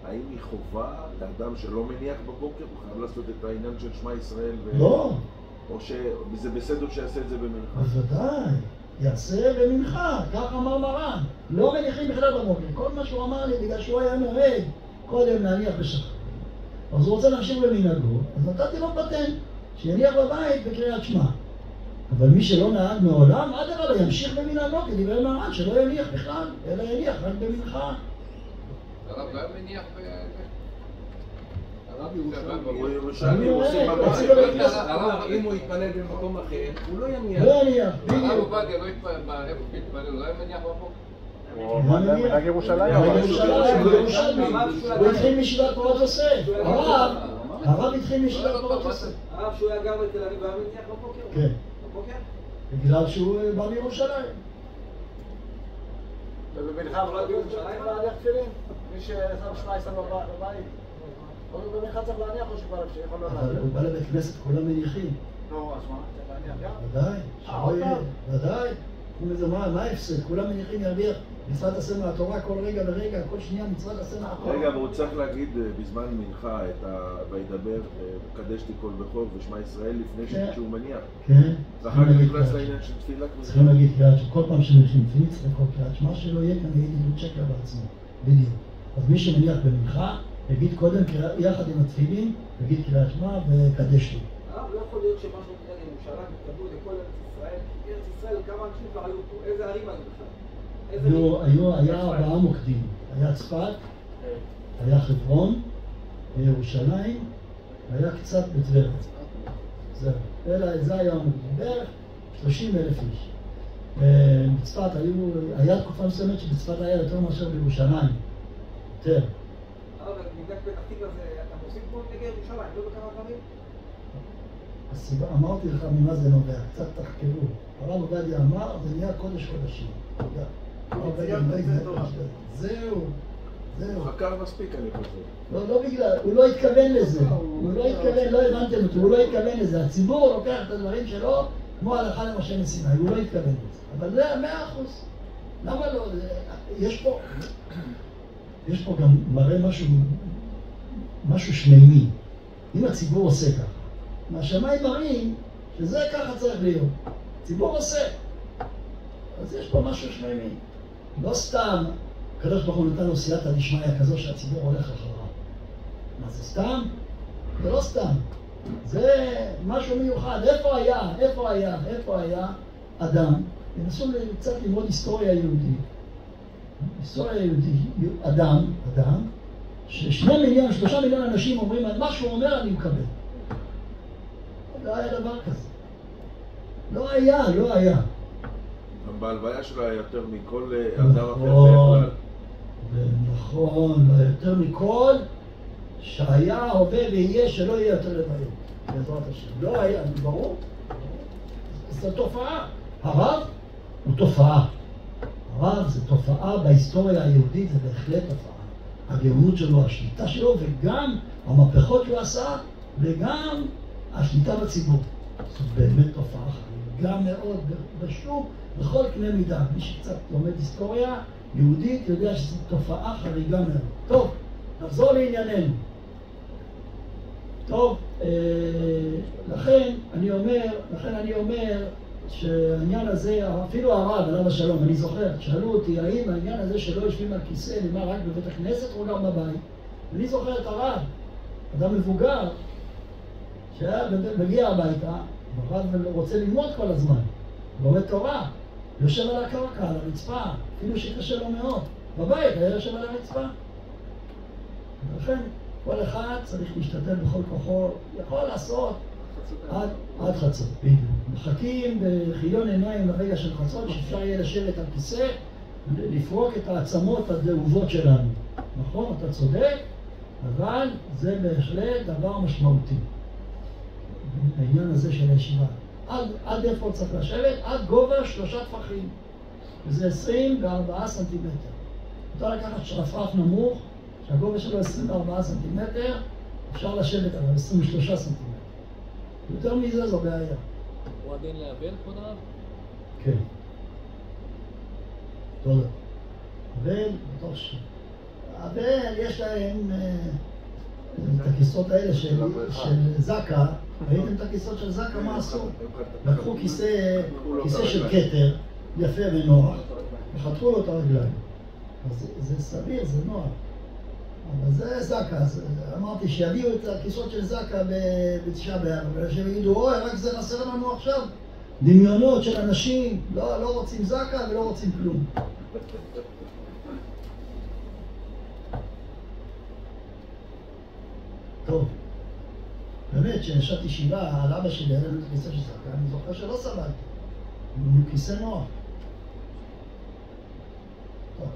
האם היא חובה לאדם שלא מניח בבוקר? הוא חייב לעשות את העניין של שמע ישראל? לא. או שזה בסדר שיעשה את זה במנחה? בוודאי, יעשה במנחה, כך אמר מרן. לא מניחים בכלל בבוקר. כל מה שהוא אמר לי, בגלל שהוא היה נוהג, קודם להניח בשחר. אז הוא רוצה להמשיך במנהגו, אז נתתי לו פטנט, שיניח בבית בקריאת שמע. אבל מי שלא נהג מעולם, עד הרבה ימשיך במנהגו, כדברי מרן, שלא יניח בכלל, אלא יניח רק במנחה. הרב לא מניח הרב ירושלים עושים הרב, אם הוא יתפלל במקום אחר, הוא לא יניח. לא יניח, הרב עובדיה לא יתפלל, איפה מתפלל, הוא לא מניח בבוקר? מנהג ירושלים. הוא התחיל מישיבת תורת יוסף. הרב התחיל מישיבת תורת יוסף. הרב שהוא היה גר בתל אביב והיה מניח בבוקר? כן. בבוקר? בגלל שהוא בא מירושלים. ובמנחה לא בירושלים להניח תפילין? מי ששם שמע ישראל בבית? או במנחה צריך להניח או שכבר יכול לא להניח? אבל הוא בא לבית כנסת, כולם מניחים. לא, אז מה? צריך להניח גם? ודאי, שלא יהיה, ודאי. מה ההפסד? כולם מניחים ירוויח מצוות עשה מהתורה כל רגע ורגע, כל שנייה מצוות עשה מהתורה. רגע, והוא צריך להגיד בזמן מנחה את וידבר, קדשתי כל בכור ושמע ישראל לפני שהוא מניח. כן. ואחר כך נכנס לעניין של תפילה. צריכים להגיד קריאת שמע, כל פעם שמניחים תפילין צריך לקרוא קריאת שמע, שלא יהיה כאן ידידות שקר בעצמו. בדיוק. אז מי שמניח במנחה, יגיד קודם יחד עם התפילין, יגיד קריאת שמע וקדש לי. הרב, לא יכול להיות שמשהו כאן ירושלים התקבלו לכל ארץ ישראל. ארץ ישראל, כמה אנשים כבר היו פה, איזה ערים היו בכלל? היה 4 מוקדים. היה צפת, היה חברון, ירושלים, היה קצת בטבריה. זהו. זה היה המוקדים. בערך 30,000 איש. בצפת היה תקופה מסוימת שבצפת היה יותר מאשר בירושלים. יותר. הרב, מנהג פתח תקווה זה, אתם עושים פה נגד ירושלים, לא בכמה דברים? הסיבה, אמרתי לך ממה זה נובע, קצת תחקרו. הרב עובדיה אמר, זה נהיה קודש קודשים. תודה. זהו. הוא חקר מספיק, אני חושב. לא בגלל, הוא לא התכוון לזה. הוא לא התכוון, לא הבנתם אותו, הוא לא התכוון לזה. הציבור לוקח את הדברים שלו כמו הלכה למשה מסיני, הוא לא התכוון לזה. אבל זה 100%. למה לא? יש פה גם מראה משהו שמימי. אם הציבור עושה ככה, מהשמיים מראים שזה ככה צריך להיות. הציבור עושה. אז יש פה משהו שמימי. לא סתם, הקדוש ברוך הוא נתן לו סייעתא דשמיא כזו שהציבור הולך אחריו. מה זה סתם? זה לא סתם. זה משהו מיוחד. איפה היה אדם? תנסו קצת ללמוד היסטוריה יהודית. היסטוריה יהודית, אדם, ש2 מיליון, 3 מיליון אנשים אומרים על מה שהוא אומר אני מקבל. לא היה דבר כזה. לא היה. גם בהלוויה שלו היה יותר מכל אדם אחר בכלל. נכון, יותר מכל שהיה, הווה ויהיה, שלא יהיה יותר לביות. בעזרת השם. לא היה, ברור. זו תופעה. הרב הוא תופעה. הרב זה תופעה בהיסטוריה היהודית, זה בהחלט תופעה. הגאונות שלו, השליטה שלו, וגם המהפכות שהוא עשה, וגם השליטה בציבור. זו באמת תופעה חריגה מאוד, בשום, בכל קנה מידה. מי שקצת לומד היסטוריה, יהודית יודע שזו תופעה חריגה מאוד. טוב, נחזור לענייננו. טוב, לכן אני אומר שהעניין הזה, אפילו הרב, עליו השלום, אני זוכר, שאלו אותי, האם העניין הזה שלא יושבים על כיסא, נאמר רק בבית הכנסת או גם בבית? אני זוכר את הרב, אדם מבוגר, שהיה מגיע הביתה, הרב רוצה ללמוד כל הזמן, לומד תורה, יושב על הקרקע, על הרצפה, אפילו שקשה לו מאוד. בבית היה יושב על הרצפה. ולכן כל אחד צריך להשתתף בכל כוחו, יכול לעשות עד חצות. מחכים בחיון עיניים לרגע של חצות, שאפשר יהיה לשבת על כיסא, לפרוק את העצמות הדאובות שלנו. נכון, אתה צודק, אבל זה בהחלט דבר משמעותי. העניין הזה של הישיבה. עד איפה צריך לשבת? עד גובה 3 טפחים. וזה 24 סנטימטר. אתה לקחת שרפרף נמוך, שהגובה שלו 24 סנטימטר, אפשר לשבת עליו 23 סנטימטר. יותר מזה זו בעיה. הוא עדין להבל, כבוד הרב? כן. תודה. אבל, בתוך אבל יש להם את הכיסות האלה של זקה. ראיתם את הכיסות של זקה? מה עשו? לקחו כיסא של כתר, יפה ונוח, וחתכו לו את הרגליים. אז זה סביר, זה נוח. אבל זה זקה. אמרתי שיביאו את הכיסות של זקה בתשעה באב, ושהם יגידו, אוי, רק זה חסר לנו עכשיו. דמיונות של אנשים, לא רוצים זקה ולא רוצים כלום. טוב, באמת שנשאתי ישיבה על אבא שלי, היה לנו את הכיסא של זקה, אני זוכר שלא סבלתי. הוא כיסא נוח. טוב.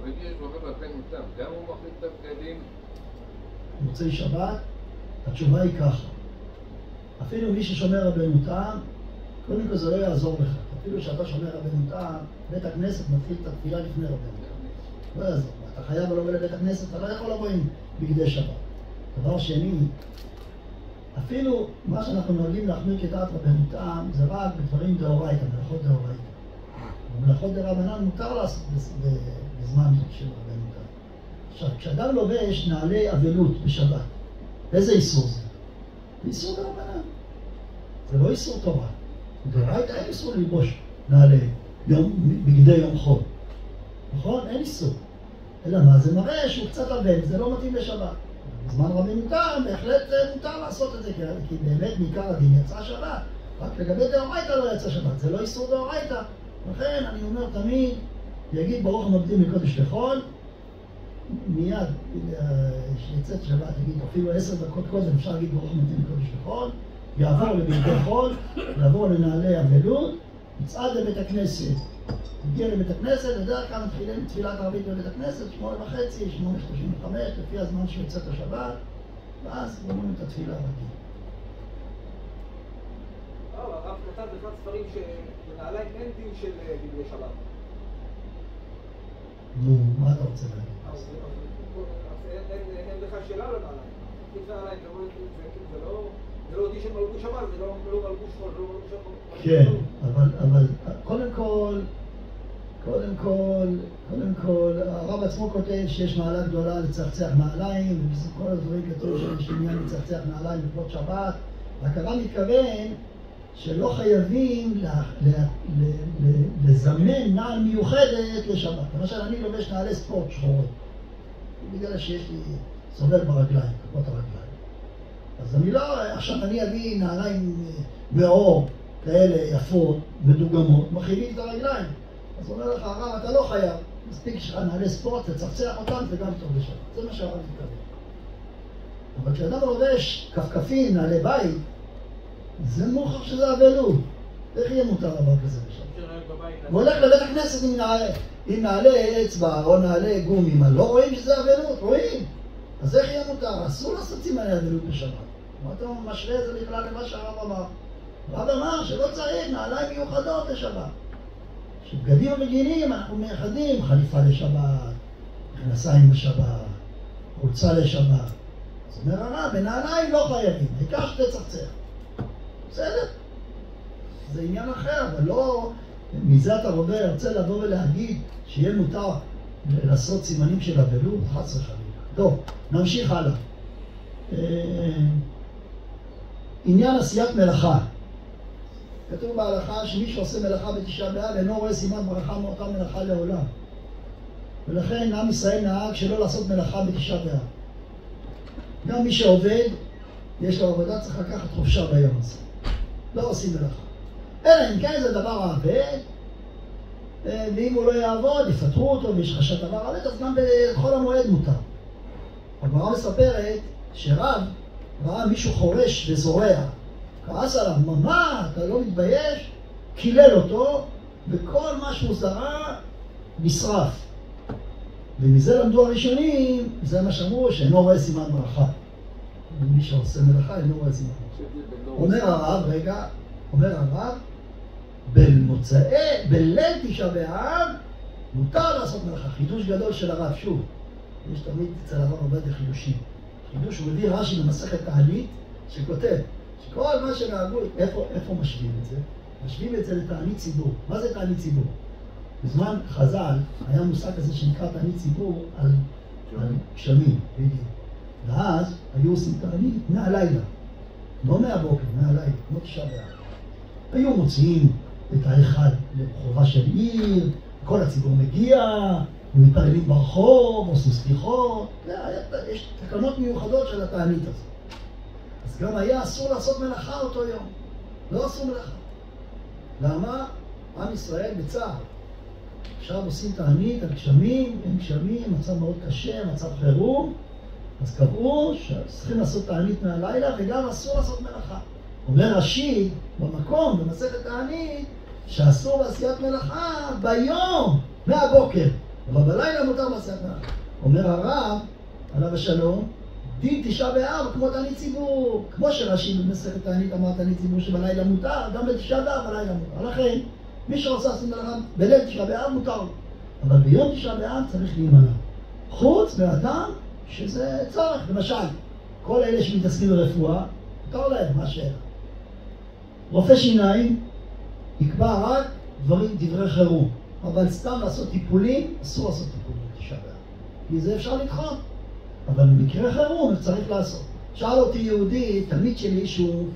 אבל יש בבא בנותם, גם הוא מחליט את הבגדים? מוצאי שבת, התשובה היא ככה. אפילו מי ששומר רבנותם, קודם כל זה לא יעזור לך. אפילו שאתה שומר רבנותם, בית הכנסת מתחיל את התפילה לפני רבנותם. לא יעזור. אתה חייב לבוא לבית הכנסת, אתה לא יכול לבוא עם בגדי שבת. דבר שני, אפילו מה שאנחנו נוהגים להחמיר כדעת רבנותם, זה רק בדברים דאורייתא, מלאכות דאורייתא. ומלאכות דרבנן מותר לעשות בזמן של רבנותם. עכשיו, כשאדם לובש נעלי אבלות בשבת, איזה איסור זה? זה איסור דרבנן. זה לא איסור תורה. דאורייתא אין איסור ללבוש נעלי בגדי יום חול. נכון? אין איסור. אלא מה? זה מראה שהוא קצת אבל, זה לא מתאים לשבת. בזמן רבנותם בהחלט מותר לעשות את זה, כי באמת מעיקר הדין יצא שבת. רק לגבי דאורייתא לא יצא שבת, זה לא איסור דאורייתא. לכן אני אומר תמיד, יגיד ברוך המקדים לקודש לחול, מיד שיצאת שבת יגיד אפילו 10 דקות קודם אפשר להגיד ברוך המקדים לקודש לחול, יעבור לבגדי חול, יעבור לנעלי אבלות, יצעד לבית הכנסת. הגיע לבית הכנסת, בדרך כלל מתחילים תפילת ערבית בבית הכנסת, 8:30, 8:35, לפי הזמן שיוצאת השבת, ואז גומרים את התפילה הרגיל. הרב כתב באחד ספרים שבנעליים אין דין של בגדי שבת. נו, מה אתה רוצה להגיד? אז אין לך שאלה על הנעליים. זה נעליים, זה לא דין של מלבוש שבת, זה לא מלבוש חול, זה לא מלבוש שבת. כן, אבל קודם כל, הרב עצמו כותב שיש מעלה גדולה לצחצח נעליים, ובכל הדברים כתוב שיש עניין לצחצח נעליים לפנות שבת. רק הרב מתכוון שלא חייבים לזמן נעל מיוחדת לשבת. למשל, אני לובש נעלי ספורט שחורות, בגלל שיש לי סובל ברגליים, כפות הרגליים. אז אני לא, עכשיו אני אביא נעליים מאור, כאלה יפות, מדוגמות, מחילים את הרגליים. אז אומר לך, הרב, אתה לא חייב. מספיק שלך נעלי ספורט, תצחצח אותם, זה גם טוב לשבת. זה מה שהרב מתכוון. אבל כשאדם לובש כפכפים, נעלי בית, זה מוכח שזה אבלות. איך יהיה מותר דבר כזה בשבת? הוא הולך לבית הכנסת עם נעלי אצבע או נעלי גומי, מה לא רואים שזה אבלות? רואים. אז איך יהיה מותר? אסור לעשות סימני אבלות בשבת. מה אתה משווה את זה בכלל למה שהרב אמר? הרב אמר שלא צריך נעליים מיוחדות לשבת. שבגדים המגינים אנחנו מייחדים חליפה לשבת, מכנסיים לשבת, חולצה לשבת. אז אומר הרב, בנעליים לא חייבים, העיקר שתצחצח. בסדר? זה עניין אחר, אבל לא מזה אתה רוצה לבוא ולהגיד שיהיה מותר לעשות סימנים של אבלות? חס וחלילה. טוב, נמשיך הלאה. עניין עשיית מלאכה. כתוב בהלכה שמי שעושה מלאכה בתשעה באב אינו רואה סימן ברכה מאותה מלאכה לעולם. ולכן עם ישראל נהג שלא לעשות מלאכה בתשעה באב. גם מי שעובד, יש לו עבודה, צריך לקחת חופשה ביום הזה. לא עושים מלאכה. אלא אם כן זה דבר העבד, ואם הוא לא יעבוד, יפטרו אותו ויש חשת דבר העבד, אז גם בכל המועד מותר. הגמרא מספרת שרב ראה מישהו חורש וזורע, כעס עליו, מה, אתה לא מתבייש? קילל אותו, וכל מה שהוא זרע נשרף. ומזה למדו הראשונים, זה מה שאמרו, שאינו רואה סימן ברכה. ומי שעושה מלאכה אינו רואה סימן ברכה. אומר הרב, רגע, אומר הרב, בליל תשעה באב מותר לעשות מלאכה. חידוש גדול של הרב, שוב, יש תמיד אצל הרב עובדיה חידושים. חידוש הוא מביא רש"י במסכת תענית שכותב שכל מה שנהגו, איפה משווים את זה? משווים את זה לתענית ציבור. מה זה תענית ציבור? בזמן חז"ל היה מושג כזה שנקרא תענית ציבור על גשמים, בדיוק. ואז היו עושים תענית מהלילה, לא מהבוקר, מהלילה, כמו תשעה באב. היו מוציאים את האחד לחובה של עיר, כל הציבור מגיע, ומתפללים ברחוב, עושים סליחות, יש תקנות מיוחדות של התענית הזאת. אז גם היה אסור לעשות מלאכה אותו יום, לא עשו מלאכה. למה? עם ישראל בצער. עכשיו עושים תענית על גשמים, אין גשמים, מצב מאוד קשה, מצב חירום, אז קבעו שצריכים לעשות תענית מהלילה וגם אסור לעשות מלאכה. אומר רש"י במקום, במסכת תענית, שאסור בעשיית מלאכה ביום, מהבוקר, אבל בלילה מותר בעשיית מלאכה. אומר הרב, עליו השלום, דין תשעה באב כמו תענית ציבור, כמו שרש"י במסכת תענית אמר תענית ציבור שבלילה מותר, גם בתשעה באב בלילה מותר. לכן, מי שרוצה לעשות מלאכה בליל תשעה באב מותר לו, אבל ביום תשעה באב צריך להימנע. חוץ מאדם שזה צורך, למשל, כל אלה שמתעסקים ברפואה, מותר להם, מה שאלה. רופא שיניים יקבע רק דברי חירום, אבל סתם לעשות טיפולים, אסור לעשות טיפולים בתשעה באב, כי זה אפשר לדחות, אבל במקרה חירום צריך לעשות. שאל אותי יהודי, תלמיד שלי שהוא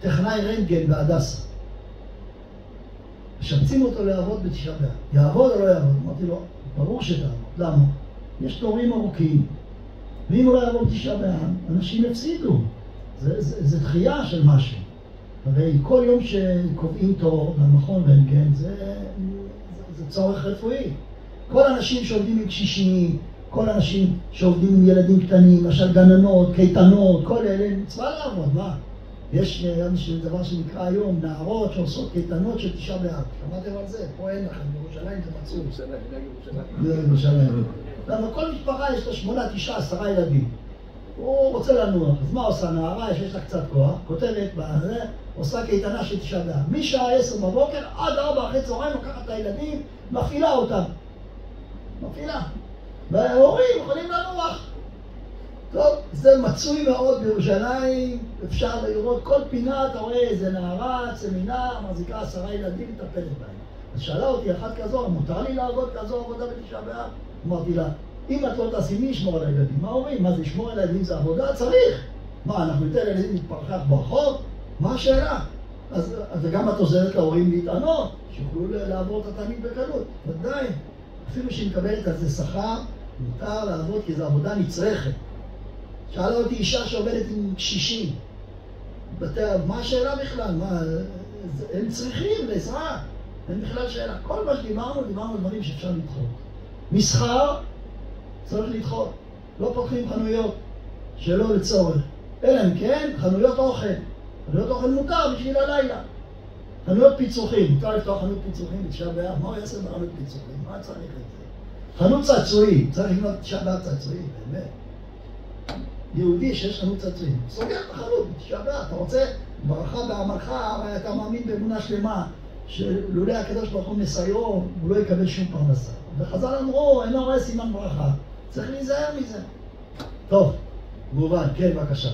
טכנאי רנטגן בהדסה, משבצים אותו לעבוד בתשעה באב, יעבוד או לא יעבוד? אמרתי לו, ברור שתעבוד. למה? יש תורים ארוכים, ואם הוא לא יעבוד בתשעה באב, אנשים יפסידו. זה דחייה של משהו. הרי כל יום שקובעים תור במכון רנטגן זה צורך רפואי. כל האנשים שעובדים עם קשישים, כל האנשים שעובדים עם ילדים קטנים, למשל גננות, קייטנות, כל אלה מצווה לעבוד, מה? יש דבר שנקרא היום נערות שעושות קייטנות של תשעה באב. שמעתם על זה? פה אין לכם, בירושלים זה מצוי. בירושלים. למה כל משפחה יש לה 8, 9, 10 ילדים. הוא רוצה לנוח, אז מה עושה נערה? יש לה קצת כוח, כותבת בזה, עושה קייטנה של תשעה באב. משעה 10 בבוקר עד 4 אחרי צהריים לוקחת את הילדים, מפעילה אותם. מפעילה. וההורים יכולים לנוח. טוב, זה מצוי מאוד בירושלים, אפשר לראות כל פינה, אתה רואה איזה נערה, סמינר, מחזיקה 10 ילדים, מטפלת בהם. אז שאלה אותי אחת כזו, מותר לי לעבוד כזו עבודה בתשעה באב? אמרתי לה, אם את לא תעשי, מי ישמור על הילדים? מה אומרים? מה זה ישמור על הילדים? זה עבודה? צריך. מה, אנחנו ניתן לילדים להתפרחח ברחוב? מה השאלה? אז גם את עוזרת להורים להתענות, שיוכלו לעבור את התענית בקלות. ודאי, אפילו שהיא מקבלת על זה שכר, מותר לעבוד כי זו עבודה נצרכת. שאלה אותי אישה שעובדת עם קשישים. מה השאלה בכלל? מה, הם צריכים לעזרה. אין בכלל שאלה. כל מה שדיברנו, דיברנו דברים שאפשר לדחות. מסחר צריך לדחות. לא פותחים חנויות שלא לצורך. אלא אם כן, חנויות אוכל. חנויות אוכל מותר בשביל הלילה. חנויות פיצוחים. מותר לפתוח חנות פיצוחים בתשעה באב. מה הוא יעשה בחנות פיצוחים? מה צריך את זה? חנות צעצועים. צריך לקנות בתשעה באב צעצועים, באמת. יהודי שיש חנות צעצועים. סוגר את החנות בתשעה באב. אתה רוצה ברכה בעמלך, הרי אתה מאמין באמונה שלמה שלולא הקדוש ברוך הוא מסייעו, הוא לא יקבל שום פרנסה. וחז"ל אמרו, אינו רואה סימן ברכה. צריך להיזהר מזה. טוב, מובן, כן, בבקשה.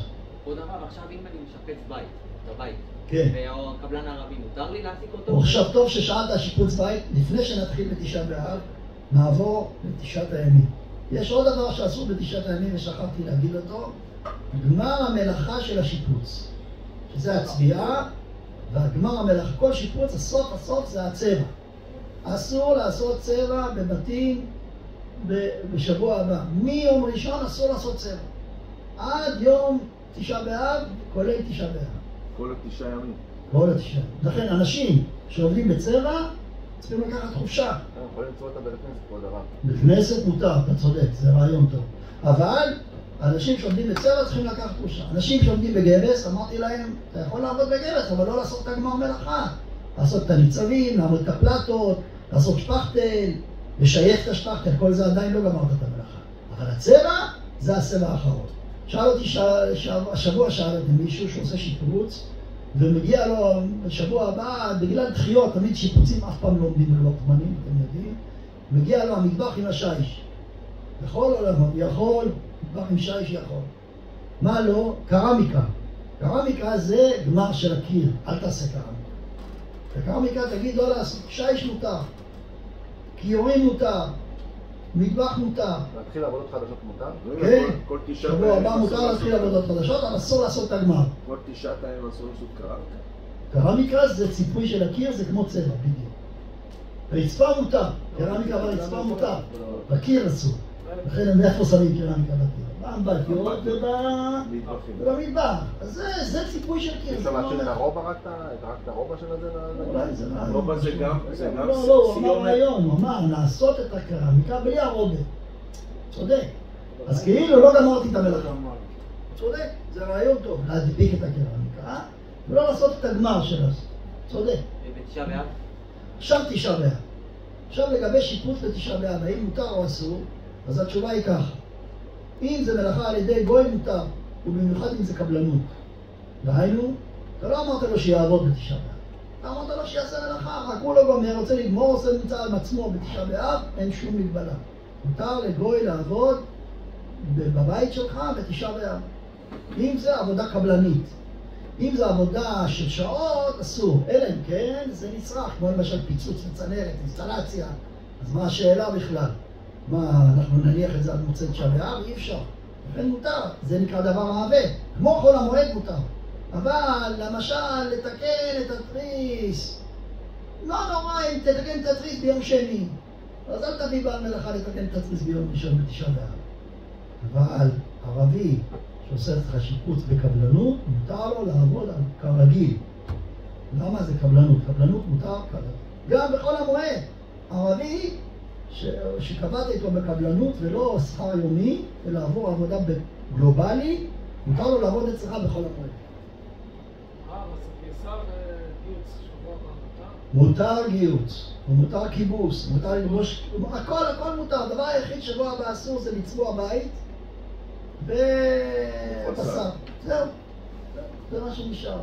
כבוד הרב, עכשיו אם אני משפץ בית, את הבית, כן. והקבלן הערבי, מותר לי להעסיק אותו? עכשיו טוב ששאלת שיפוץ בית, לפני שנתחיל בתשעה באב, נעבור לתשעת הימים. יש עוד דבר שעשו בתשעת הימים ושכחתי להגיד אותו, גמר המלאכה של השיפוץ, שזה הצביעה, והגמר המלאכה, כל שיפוץ, הסוף זה הצבע. אסור לעשות צבע בבתים בשבוע הבא. מיום ראשון אסור לעשות צבע. עד יום תשעה באב, כולל תשעה באב. כל התשעה ימים. כל התשעה. לכן אנשים שעובדים בצבע צריכים לקחת חופשה. הם יכולים למצוא אותה בית כנסת, כבוד הרב. בכנסת מותר, אתה צודק, זה רעיון טוב. אבל אנשים שעובדים בצבע צריכים לקחת חופשה. אנשים שעובדים בגבס, אמרתי להם, אתה יכול לעבוד בגבס, אבל לא לעשות את הגמר מלאכה. לעשות את הניצבים, לעמוד את הפלטות, לעשות שפכטל, לשייך את השפכטל, כל זה עדיין לא גמרת את המלאכה. אבל הצבע זה הצבע האחרון. שאל אותי השבוע שאלתי מישהו שעושה שיפוץ, ומגיע לו בשבוע הבא, בגלל דחיות, תמיד שיפוצים אף פעם לא עומדים בלוח זמנים, אתם יודעים, מגיע לו המטבח עם השיש. יכול או לא? יכול, מטבח עם שיש יכול. מה לא? קרמיקה. קרמיקה זה גמר של הקיר, אל תעשה קרמיקה. בקרמיקה תגיד לא לעשות, שיש מותר, כיורים מותר, מטבח מותר. להתחיל עבודות חדשות מותר? כן, שבוע הבא מותר להתחיל עבודות חדשות, אבל אסור לעשות את הגמר. כל תשעת הימים אסור לעשות קרמיקה? קרמיקה זה ציפוי של הקיר, זה כמו צבע, בדיוק. רצפה מותר, קרמיקה ברצפה מותר, בקיר אסור. לכן הם איפה שמים קרמיקה בקיר? בקירות ובמטבח. אז זה ציפוי של קיר. אפשר להשאיר את הרובע רק את הרובע של זה? אולי זה רעיון. הרובע זה גם לא, הוא אמר רעיון, הוא אמר לעשות את הקרמיקה בלי הרובע. צודק. אז כאילו לא גמרתי את המלאכה. צודק, זה רעיון טוב, להדביק את הקרמיקה ולא לעשות את הגמר שלה. צודק. בתשעה באב? עכשיו תשעה באב. עכשיו לגבי שיפוץ בתשעה באב, האם מותר או אסור? אז התשובה היא ככה. אם זה מלאכה על ידי גוי מותר, ובמיוחד אם זה קבלנות. דהיינו, אתה לא אמרת לו שיעבוד בתשעה באב. אתה אמרת לו שיעשה מלאכה, רק הוא לא גומר, רוצה לגמור, עושה נמצא על עצמו בתשעה באב, אין שום מגבלה. מותר לגוי לעבוד בבית שלך בתשעה באב. אם זה עבודה קבלנית. אם זה עבודה של שעות, אסור. אלא אם כן, זה נצרך, כמו למשל פיצוץ לצנרת, אינסטלציה. אז מה השאלה בכלל? מה, אנחנו נניח את זה על מוצא תשעה באב? אי אפשר. לכן מותר, זה נקרא דבר מעוות. כמו חול המועד מותר. אבל למשל, לתקן את התריס. לא נורא אם תתקן את התריס ביום שני. אז אל תביא בעל מלאכה לתקן את התריס ביום ראשון בתשעה באב. אבל ערבי שעושה לך שיפוץ בקבלנות, מותר לו לעבוד כרגיל. למה זה קבלנות? קבלנות מותר כרגיל. גם בחול המועד. ערבי שקבעת איתו בקבלנות ולא שכר יומי, אלא עבור עבודה גלובלי, מותר לו לעבוד אצלך בכל המועד. אז קיסר גיוץ שבוע הבא מותר גיוץ, ומותר כיבוס, מותר ללבוש, הכל מותר. הדבר היחיד שבוע הבא אסור זה לצבוע בית ובשר. זהו, זה מה שנשאר.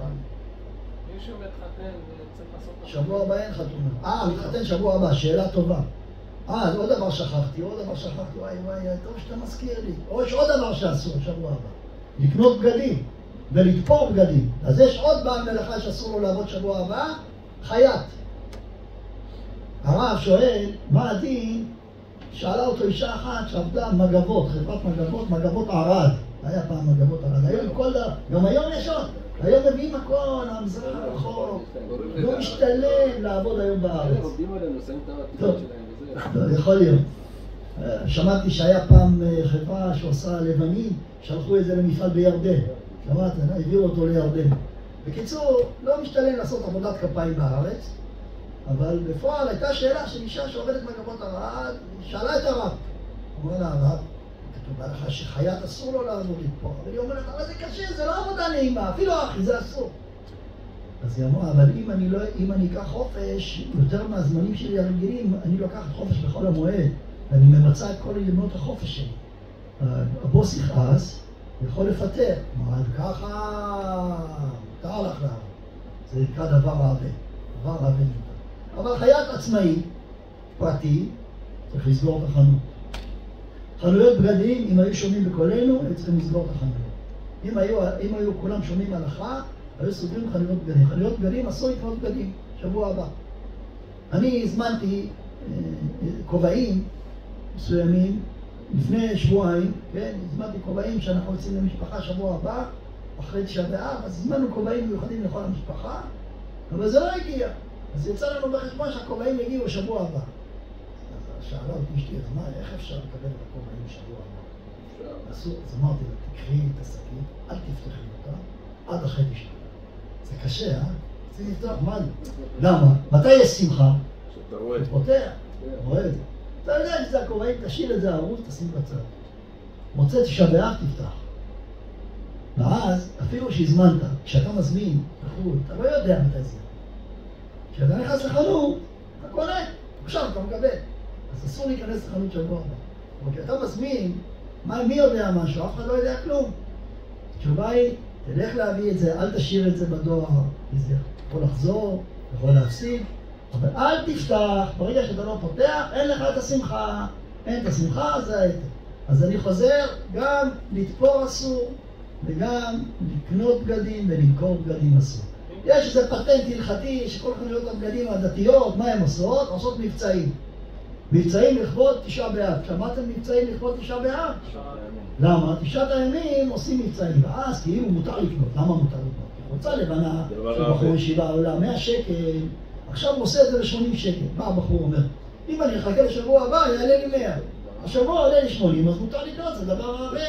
מישהו מתחתן וצריך לעשות... שבוע הבא אין חתונה. מתחתן שבוע הבא, שאלה טובה. אז עוד דבר שכחתי, וואי, טוב שאתה מזכיר לי. או יש עוד דבר שאסור שבוע הבא. לקנות בגדים ולתפור בגדים. אז יש עוד בעל מלאכה שאסור לו לעבוד שבוע הבא, חייט. הרב שואל, מה הדין? שאלה אותו אישה אחת שעבדה מגבות, חברת מגבות ערד. היה פעם מגבות ערד. היום כל דבר, גם היום יש עוד. היום מביאים הכל, המזרח הרחוק. לא משתלם לעבוד היום בארץ. עובדים עלינו, שמים את העתידות שלהם. יכול להיות. שמעתי שהיה פעם חברה שעושה לבנים, שלחו את זה למפעל בירדן. שמעת, הביאו אותו לירדן. בקיצור, לא משתלם לעשות עבודת כפיים בארץ, אבל בפועל הייתה שאלה של אישה שעובדת מגבות ערד, שאלה את הרב. אמרה לה, הרב, כתוב בהלכה שחייט אסור לו לעבוד פה. אבל היא אומרת, אבל זה קשה, זה לא עבודה נעימה, אפילו אחי, זה אסור. אז היא אמרה, אבל אם אני אקח חופש, יותר מהזמנים שלי הרגילים, אני לוקחת חופש בכל המועד, ואני ממצא את כל ימות החופש שלי. הבוס יכעס, יכול לפטר. אמרה, ככה, מותר לך לעבוד. זה נקרא דבר עוון. דבר עוון נקרא. אבל חייט עצמאי, פרטי, צריך לסגור את החנות. חנויות בגדים, אם היו שומעים בקולנו, היו צריכים לסגור את החנויות. אם היו כולם שומעים הלכה, היו סוגרים חנויות בגדים. חנויות בגדים אסור לקנות בגדים, שבוע הבא. אני הזמנתי כובעים מסוימים לפני שבועיים, כן? הזמנתי כובעים שאנחנו יוצאים למשפחה שבוע הבא, אחרי תשעה באב, אז הזמנו כובעים מיוחדים לכל המשפחה, אבל זה לא הגיע. אז יצא לנו בחשבון שהכובעים יגיעו שבוע הבא. אז שאלה אותי אשתי, אז מה, איך אפשר לקבל את הכובעים שבוע הבא? אז אמרתי לה, תקחי את השקית, אל תפתחי אותה, עד אחרי תשעה. זה קשה, אה? צריך לפתוח, מה זה? למה? מתי יש שמחה? שאתה רואה. אתה פותח, רואה את זה. אתה יודע שזה הכובעים, תשאיר את זה ערוץ, תשים בצד. מוצא תשעה באב, תפתח. ואז, אפילו שהזמנת, כשאתה מזמין, אתה לא יודע מתי זה. כשאתה נכנס לחנות, אתה קונה, עכשיו אתה מקבל. אז אסור להיכנס לחנות שבוע הבא. אבל כשאתה מזמין, מי יודע משהו? אף אחד לא יודע כלום. התשובה היא, תלך להביא את זה, אל תשאיר את זה בדואר, כי זה יכול לחזור, יכול להפסיד, אבל אל תפתח, ברגע שאתה לא פותח, אין לך את השמחה. אין את השמחה, זה ההתר. אז אני חוזר, גם לתפור אסור, וגם לקנות בגדים ולמכור בגדים אסור. יש איזה פטנט הלכתי שכל חנויות הבגדים הדתיות, מה הן עושות? עושות מבצעים. מבצעים לכבוד תשעה באב. שמעתם מבצעים לכבוד תשעה באב? למה? תשעת הימים עושים מבצעים, ואז כאילו מותר לקנות. למה מותר לקנות? רוצה לבנה שבחור ישיבה עולה 100 שקל, עכשיו הוא עושה את זה ל-80 שקל. מה הבחור אומר? אם אני אחכה לשבוע הבא, יעלה לי 100. השבוע עולה לי 80, אז מותר לקנות, זה דבר הרבה.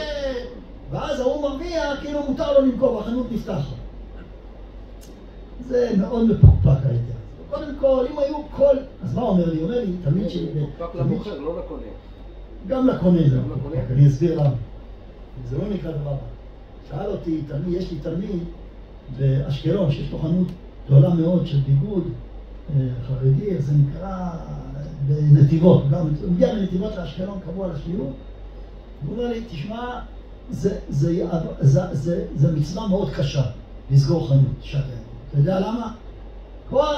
ואז ההוא מרוויח, כאילו מותר לו למכור, החנות נפתחת. זה מאוד מפוקפק ההיתר. קודם כל, אם היו כל... אז מה אומר לי? אומר לי, תמיד שלי... מפוקפק למוכר, לא לקונה. גם לקונה זה מפוקפק, אני אסביר למה. זה לא נקרא דבר. שאל אותי, יש לי תלמיד באשקלון, שיש לו חנות גדולה מאוד של ביגוד חרדי, זה נקרא בנתיבות. הוא מגיע מנתיבות לאשקלון, קבוע לשיעור. הוא אומר לי, תשמע, זה מצווה מאוד קשה לסגור חנות, שווה. אתה יודע למה? כל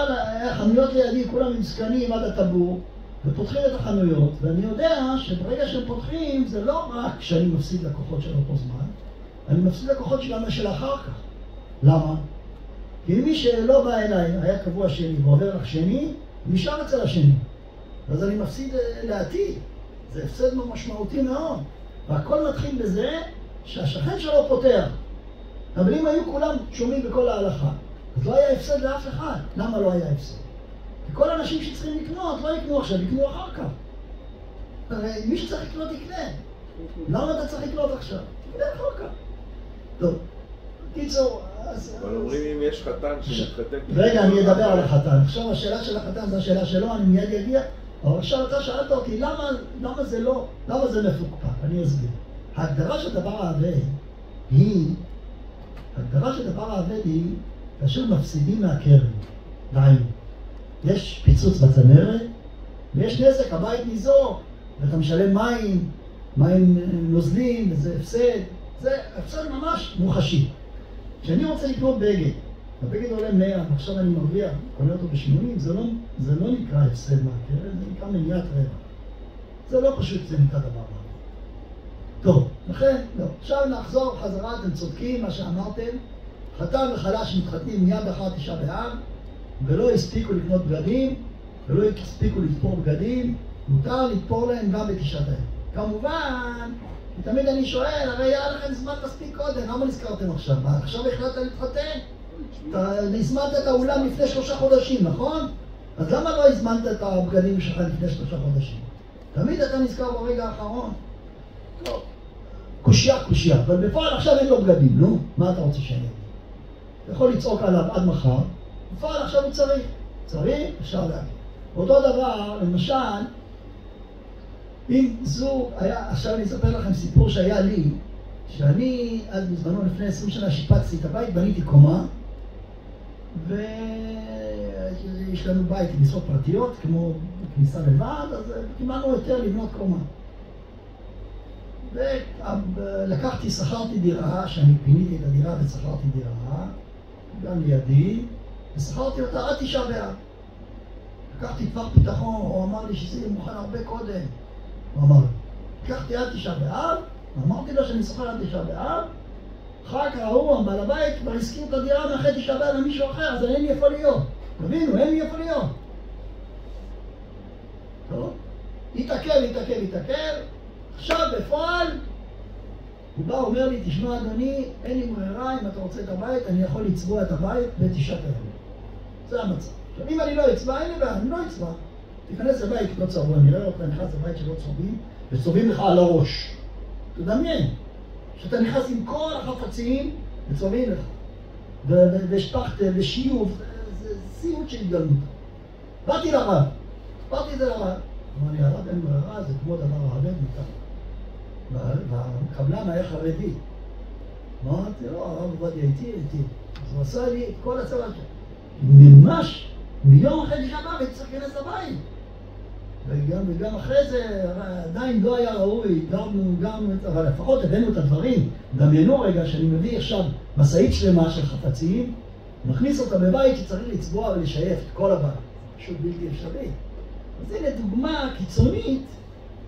החנויות לידי, כולם עם סקנים עד הטבור, ופותחים את החנויות, ואני יודע שברגע שהם פותחים, זה לא רק שאני מפסיד לקוחות של אותו זמן, אני מפסיד לקוחות של אחר כך. למה? כי מי שלא בא אליי, היה קבוע שני, ועובר לך שני, נשאר אצל השני. אז אני מפסיד לעתיד. זה הפסד משמעותי מאוד. והכל מתחיל בזה שהשכן שלו פותח. אבל אם היו כולם שומעים בכל ההלכה, אז לא היה הפסד לאף אחד. למה לא היה הפסד? כי כל האנשים שצריכים לקנות, לא יקנו עכשיו, יקנו אחר כך. הרי מי שצריך לקנות יקנה. למה אתה צריך לקנות עכשיו? תקנה אחר כך. טוב, קיצור, אבל אומרים אם יש חתן שמתחתן... רגע, אני אדבר על החתן. עכשיו השאלה של החתן זו השאלה שלו, אני מיד אגיע. אבל עכשיו אתה שאלת אותי, למה זה לא, למה זה מפוקפק? אני אסביר. ההגדרה של דבר העבד היא, כאשר מפסידים מהקרן, דהיינו. יש פיצוץ בצנרת, ויש נזק, הבית ניזוק, ואתה משלם מים נוזלים, וזה הפסד. זה הפסד ממש מוחשי. כשאני רוצה לקנות בגד, הבגד עולה 100, ועכשיו אני מרוויח, קונה אותו ב-80, זה לא נקרא הפסד מהקרן, זה נקרא מניעת רווח. זה לא פשוט, זה נקרא דבר מה. טוב, לכן, לא. עכשיו נחזור חזרה, אתם צודקים, מה שאמרתם, חתן וחלש מתחתנים מיד אחר תשעה באב, ולא הספיקו לקנות בגדים, ולא הספיקו לתפור בגדים, מותר לתפור להם גם בתשעת האב. כמובן, תמיד אני שואל, הרי היה לכם זמן מספיק קודם, למה נזכרתם עכשיו? עכשיו החלטת להתחתן? אתה הזמנת את האולם לפני 3 חודשים, נכון? אז למה לא הזמנת את הבגדים שלך לפני 3 חודשים? תמיד אתה נזכר ברגע האחרון. טוב, קושיה, אבל בפועל עכשיו אין לו בגדים, נו? מה אתה רוצה שאני אגיד? אתה יכול לצעוק עליו עד מחר, בפועל עכשיו הוא צריך, אפשר להגיד. אותו דבר, למשל, אם זוג היה, עכשיו אני אספר לכם סיפור שהיה לי, שאני אז בזמנו לפני 20 שנה שיפצתי את הבית, בניתי קומה, ויש לנו בית עם משרות פרטיות, כמו כניסה לבד, אז קיבלנו יותר לבנות קומה. ולקחתי, שכרתי דירה, שאני פיניתי את הדירה ושכרתי דירה, גם לידי, ושכרתי אותה עד תשעה באב. לקחתי טווח ביטחון, הוא אמר לי שזה יהיה מוכן הרבה קודם. הוא אמר, לקחתי עד תשעה באב, אמרתי לו שאני שוכר עד תשעה באב, אחר כך ההוא, בעל הבית, כבר הסכים את הדירה מאחרי תשעה באב למישהו אחר, אז אין לי איפה להיות. תבינו, אין לי איפה להיות. טוב? התעכב. עכשיו בפועל, הוא בא, אומר לי, תשמע אדוני, אין לי ברירה, אם אתה רוצה את הבית, אני יכול לצבוע את הבית בתשעת הימים. זה המצב. עכשיו, אם אני לא אצבע, אין לי בעיה, אני לא אצבע. תיכנס לבית לא צבוע, אני רואה אותך נכנס לבית שלא צובעים, וצובעים לך על הראש. תדמיין, שאתה נכנס עם כל החפצים, וצובעים לך. ושפכת, ושיוב, זה סיוט של התגלמות. באתי לרב, אמר לי, הרב אין ברירה, זה כמו דבר העבד מכאן. והקבלן היה חרדי. אמרתי, לא, הרב עובדיה איתי. אז הוא עשה לי את כל הצבא שלו. ממש, מיום אחרי תשעה באב הייתי צריך להיכנס לבית. וגם אחרי זה עדיין לא היה ראוי, אבל לפחות הבאנו את הדברים. דמיינו רגע שאני מביא עכשיו משאית שלמה של חפצים, מכניס אותה בבית שצריך לצבוע ולשייף את כל הבית. פשוט בלתי אפשרי. אז הנה דוגמה קיצונית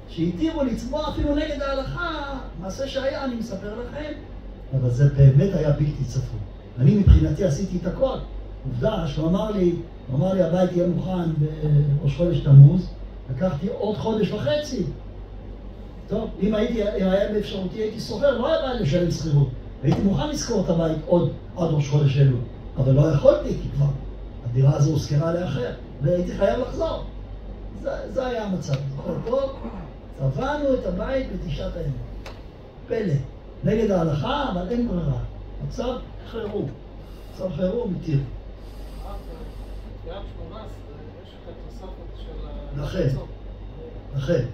שהתירו לצבוע אפילו נגד ההלכה, מעשה שהיה, אני מספר לכם, אבל זה באמת היה בלתי צפוי. אני מבחינתי עשיתי את הכל. עובדה שהוא אמר לי הבית יהיה מוכן בראש חודש תמוז, לקחתי עוד חודש וחצי. טוב, אם היה באפשרותי הייתי סוחר, לא היה בעיה לשלם שכירות. הייתי מוכן לזכור את הבית עוד עד ראש חודש אלול, אבל לא יכולתי כי כבר הדירה הזו הוזכרה לאחר, והייתי חייב לחזור. זה היה המצב. זוכר טוב, צבענו את הבית בתשעת הימים. פלא. נגד ההלכה, אבל אין ברירה. מצב חירום. מצב חירום מתיר. קריאת 18, יש לך תוספות של... לכן.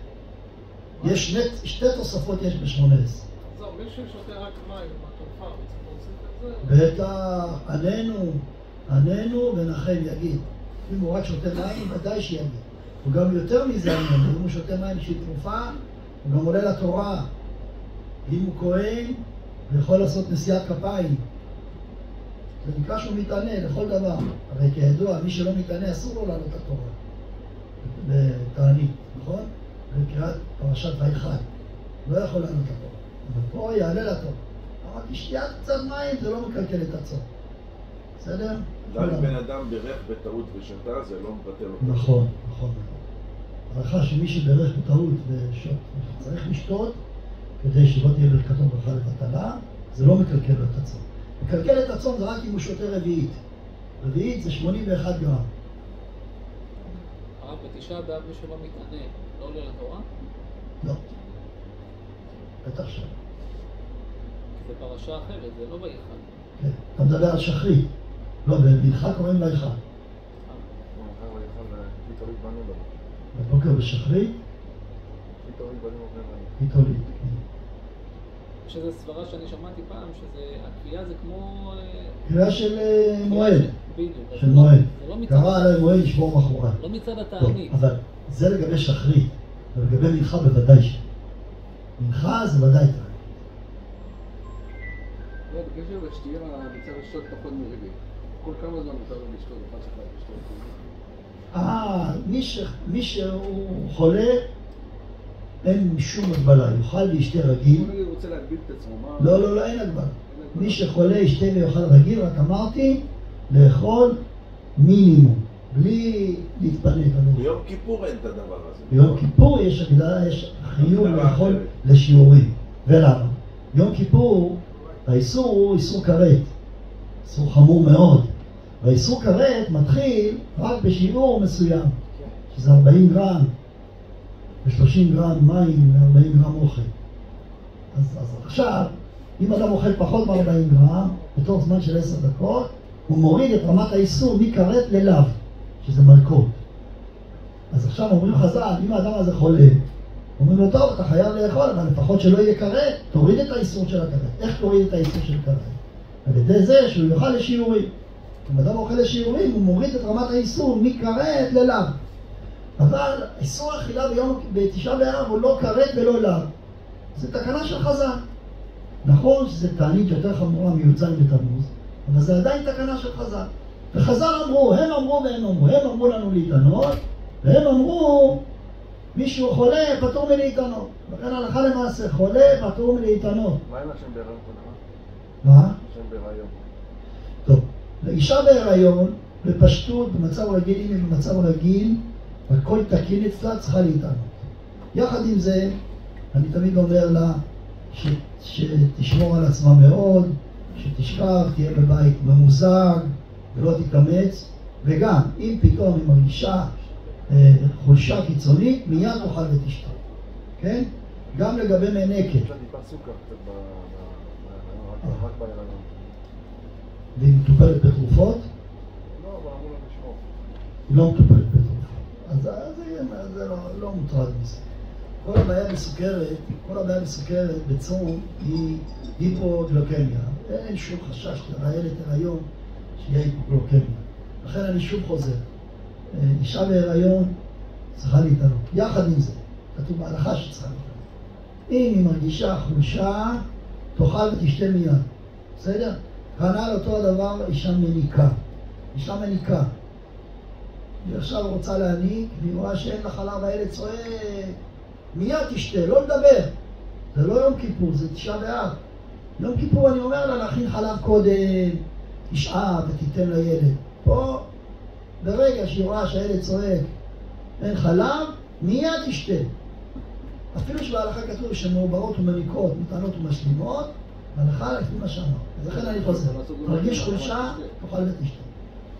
יש שתי תוספות יש ב-18. זהו, מישהו שותה רק מים מהתרופה, וצריך להוסיף את זה? בטח, עננו ונחם יגיד. אם הוא רק שותה מים, ודאי שיגיד. הוא גם יותר מזה, אם הוא שותה מים בשביל תרופה, הוא גם עולה לתורה. אם הוא כהן, הוא יכול לעשות נשיאת כפיים. זה נקרא שהוא מתענה לכל דבר. הרי כידוע, מי שלא מתענה אסור לו לעלות לתורה. בתענית, נכון? בקריאת פרשת ויחי. לא יכול לעלות לתורה. אבל פה יעלה לתורה. אבל שתיית קצת מים זה לא מקלקל את הצום. בסדר? גם אם בן אדם בירך בטעות ושתה, זה לא מבטל אותו. נכון. הערכה שמי שבירך בטעות צריך לשתות, כדי שלא תהיה ברכתו ברכה לבטלה, זה לא מקלקל לו את הצום. מקלקל את הצום זה רק אם הוא שותה רביעית. רביעית זה 81 גרם. הרב, בתשעה באב מי שלא מתענה, לא עולה לתורה? לא. בטח שם. זה פרשה אחרת, זה לא ויחי. כן, אתה מדבר על שחרית. לא, במנחה קוראים ויחי. בבוקר בשחרית? פיתולית, כן. יש איזו סברה שאני שמעתי פעם, שהקריאה זה כמו... קריאה של מועד. בדיוק. של מועד. לא קרא עליי מועד לשבור מחורה. לא מצד התענית. אבל זה לגבי שחרית, ולגבי מנחה בוודאי ש... מנחה זה ודאי תענית. לא, בקשר לשתייה, אני צריך לשתות פחות מרביעית. כל כמה זמן מותר לו לשתות, אחד צריך לשתות. מי שהוא חולה, אין שום הגבלה, יאכל וישתה רגיל. אם אני רוצה להגביל את עצמו, מה... לא, אין הגבלה. מי שחולה ישתה ויאכל רגיל, רק אמרתי, לאכול מינימום, בלי להתפנק. ביום כיפור אין את הדבר הזה. ביום כיפור יש הגדלה, יש חיוב לאכול לשיעורים. ולמה? ביום כיפור, האיסור הוא איסור כרת. איסור חמור מאוד. והאיסור כרת מתחיל רק בשיעור מסוים, שזה 40 גרם. ו-30 גרם מים ו-40 גרם אוכל. אז עכשיו, אם אדם אוכל פחות מ-40 גרם, בתוך זמן של 10 דקות, הוא מוריד את רמת האיסור מכרת ללאו, שזה מלכות. אז עכשיו אומרים חז"ל, אם האדם הזה חולה, אומרים לו, טוב, אתה חייב לאכול, אבל לפחות שלא יהיה כרת, תוריד את האיסור של הכרת. איך תוריד את האיסור של כרת? על ידי זה שהוא יאכל לשיעורים. אם אדם אוכל לשיעורים, הוא מוריד את רמת האיסור מכרת ללאו. אבל איסור אכילה בתשעה באב הוא לא כרת ולא לאו. זה תקנה של חז"ל. נכון שזה תענית יותר חמורה מי"ז בתמוז, אבל זה עדיין תקנה של חז"ל. וחז"ל אמרו, הם אמרו והם אמרו. הם אמרו לנו להתענות, והם אמרו, מישהו חולה פטור מלהתענות. לכן הלכה למעשה, חולה פטור מלהתענות. מה עם השם בערב קודמה? מה? שם בהיריון. טוב, לאישה בהיריון, בפשטות, במצב רגיל, אם היא במצב רגיל, הכל תקין אצלה, צריכה להתענות. יחד עם זה, אני תמיד אומר לה שתשמור על עצמה מאוד, שתשכב, תהיה בבית ממוזג, ולא תתאמץ, וגם, אם פתאום היא מרגישה חולשה קיצונית, מיד תאכל ותשתה. כן? גם לגבי מנקת. יש לה טיפה סוכר קצת בהיריון, רק בהיריון. והיא מטופלת בתרופות? לא, אבל אמרו לה לשמור. היא לא מטופלת בתרופות. אז זה לא מוטרד מזה. כל הבעיה בסוכרת בצום היא היפוגלוקמיה. אין שום חשש לרעלת הריון שיהיה היפוגלוקמיה. לכן אני שוב חוזר. אישה בהיריון צריכה להתענות. יחד עם זה, כתוב בהלכה שצריכה להתענות. אם היא מרגישה חולשה, תאכל ותשתה מיד. בסדר? כנ"ל אותו הדבר אישה מניקה. אישה מניקה. היא עכשיו רוצה להניק, והיא רואה שאין לה חלב, הילד צועק, מיד תשתה, לא לדבר. זה לא יום כיפור, זה 9 באב. יום כיפור אני אומר לה להכין חלב קודם, תשעה ותיתן לילד. פה, ברגע שהיא רואה שהילד צועק, אין חלב, מיד תשתה. אפילו שבהלכה כתוב שמעוברות ומניקות, מטענות ומשלימות, בהלכה לפי מה שאמר. ולכן אני חוזר. תרגיש חולשה, תאכל ותשתה.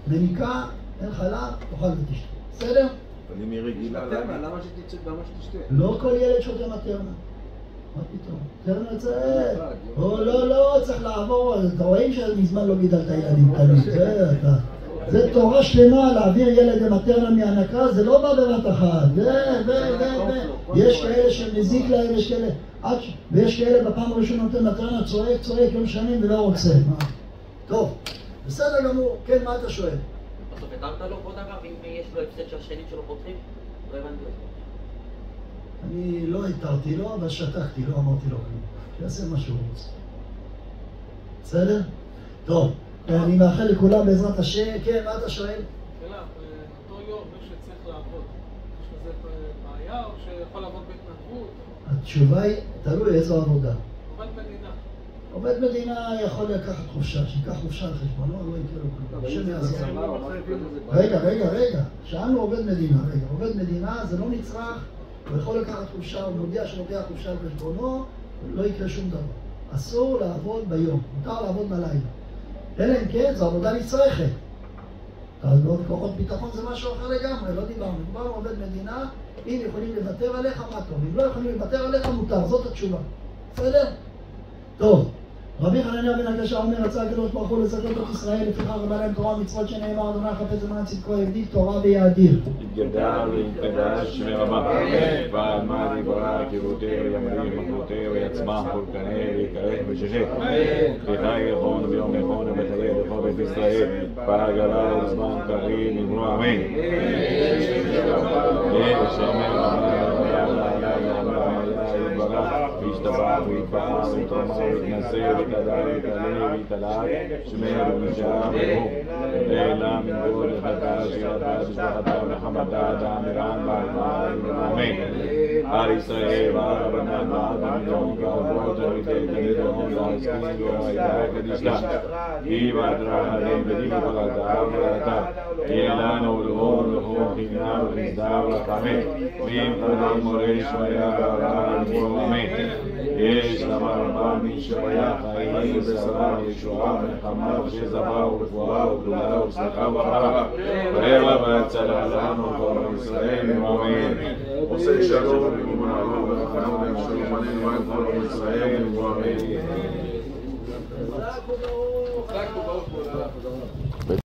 מניקה, אין חלב, תאכל ותשתה. בסדר? אבל אם היא רגילה מטרנה, למה שתשתה? לא כל ילד שותה מטרנה. מה פתאום? מטרנה צריך... לא, צריך לעבור. אתה רואים שמזמן לא גידלת ילדים קטנים. זה תורה שלמה להעביר ילד למטרנה מהנקה, זה לא בא בבת אחת. יש כאלה שמזיק להם, ויש כאלה בפעם הראשונה נותן מטרנה, צועק יום שנים ולא רוצה. טוב, בסדר גמור. כן, מה אתה שואל? בסוף התרת לו פה דבר, ואם יש לו הפסד שהשכנים שלו פותחים, לא הבנתי אותו. אני לא התרתי לו, אבל שתקתי, לא אמרתי לו כלום. שיעשה מה שהוא רוצה. בסדר? טוב, אני מאחל לכולם בעזרת השם. כן, מה אתה שואל? שאלה, אותו יום מי שצריך לעבוד, יש לזה בעיה או שיכול לעבוד בהתנדבות? התשובה היא, תלוי איזו עבודה. עובד מדינה. עובד מדינה יכול לקחת חופשה, שיקח חופשה על חשבונו, לא יקרה לו כלום. השם יעזור. רגע. שאלנו עובד מדינה. עובד מדינה זה לא נצרך, הוא יכול לקחת חופשה, הוא מודיע שלוקח חופשה על חשבונו, לא יקרה שום דבר. אסור לעבוד ביום, מותר לעבוד בלילה. אלא אם כן, זו עבודה נצרכת. תעבוד כוחות ביטחון זה משהו אחר לגמרי, לא דיברנו. דיברנו עובד מדינה, אם יכולים לוותר עליך, מה טוב. אם לא יכולים לוותר עליך, מותר. זאת התשובה. בסדר? טוב. רבי חנניה בן הקשה אומר, רצה הקדוש ברוך הוא לזכות את ישראל, לפיכך רבה להם תורה ומצוות שנאמר, אדוני חפץ למען צדקו יגדיל תורה ויאדיר. יתגדל ויתקדש שמי רבה, ועל מה דיברה קיבותיה ויאמרים מחלותיה ויצמח כל קנה ויקראת בששת. וחי ירחון ויום ירחון ובחיי לכל בית ישראל, והגלה וזמן קרים יבנו אמן. וישתבח ויתפאר ויתרומם ויתנשא ויתעלה ויתעלה ויתעלה שמר ומשם ברוך אלא מן כל חדש ידע בשבחתה וחמתה דאמירן בעלמא אמן. על ישראל ועל רבנן ועל במיון ועל ברות הריתי תנידון ועל סכין והייתה קדיש לה היא ועדרה עליהם ודיבי בלדה ולתה יהיה לנו ולאור ולאור חינה וחסדה ולחמת ואם כולם מורש והיה והרעה ולאור אמן. יש למה רבה מי שהיה חיים ושרה וישועה ונחמה ושזבה ורפואה וגדולה וסליחה וחרה וערב והצלה לנו כל ישראל אמן. עושה שלום ומעלו ורחנו ושלום עלינו על כל ישראל אמן.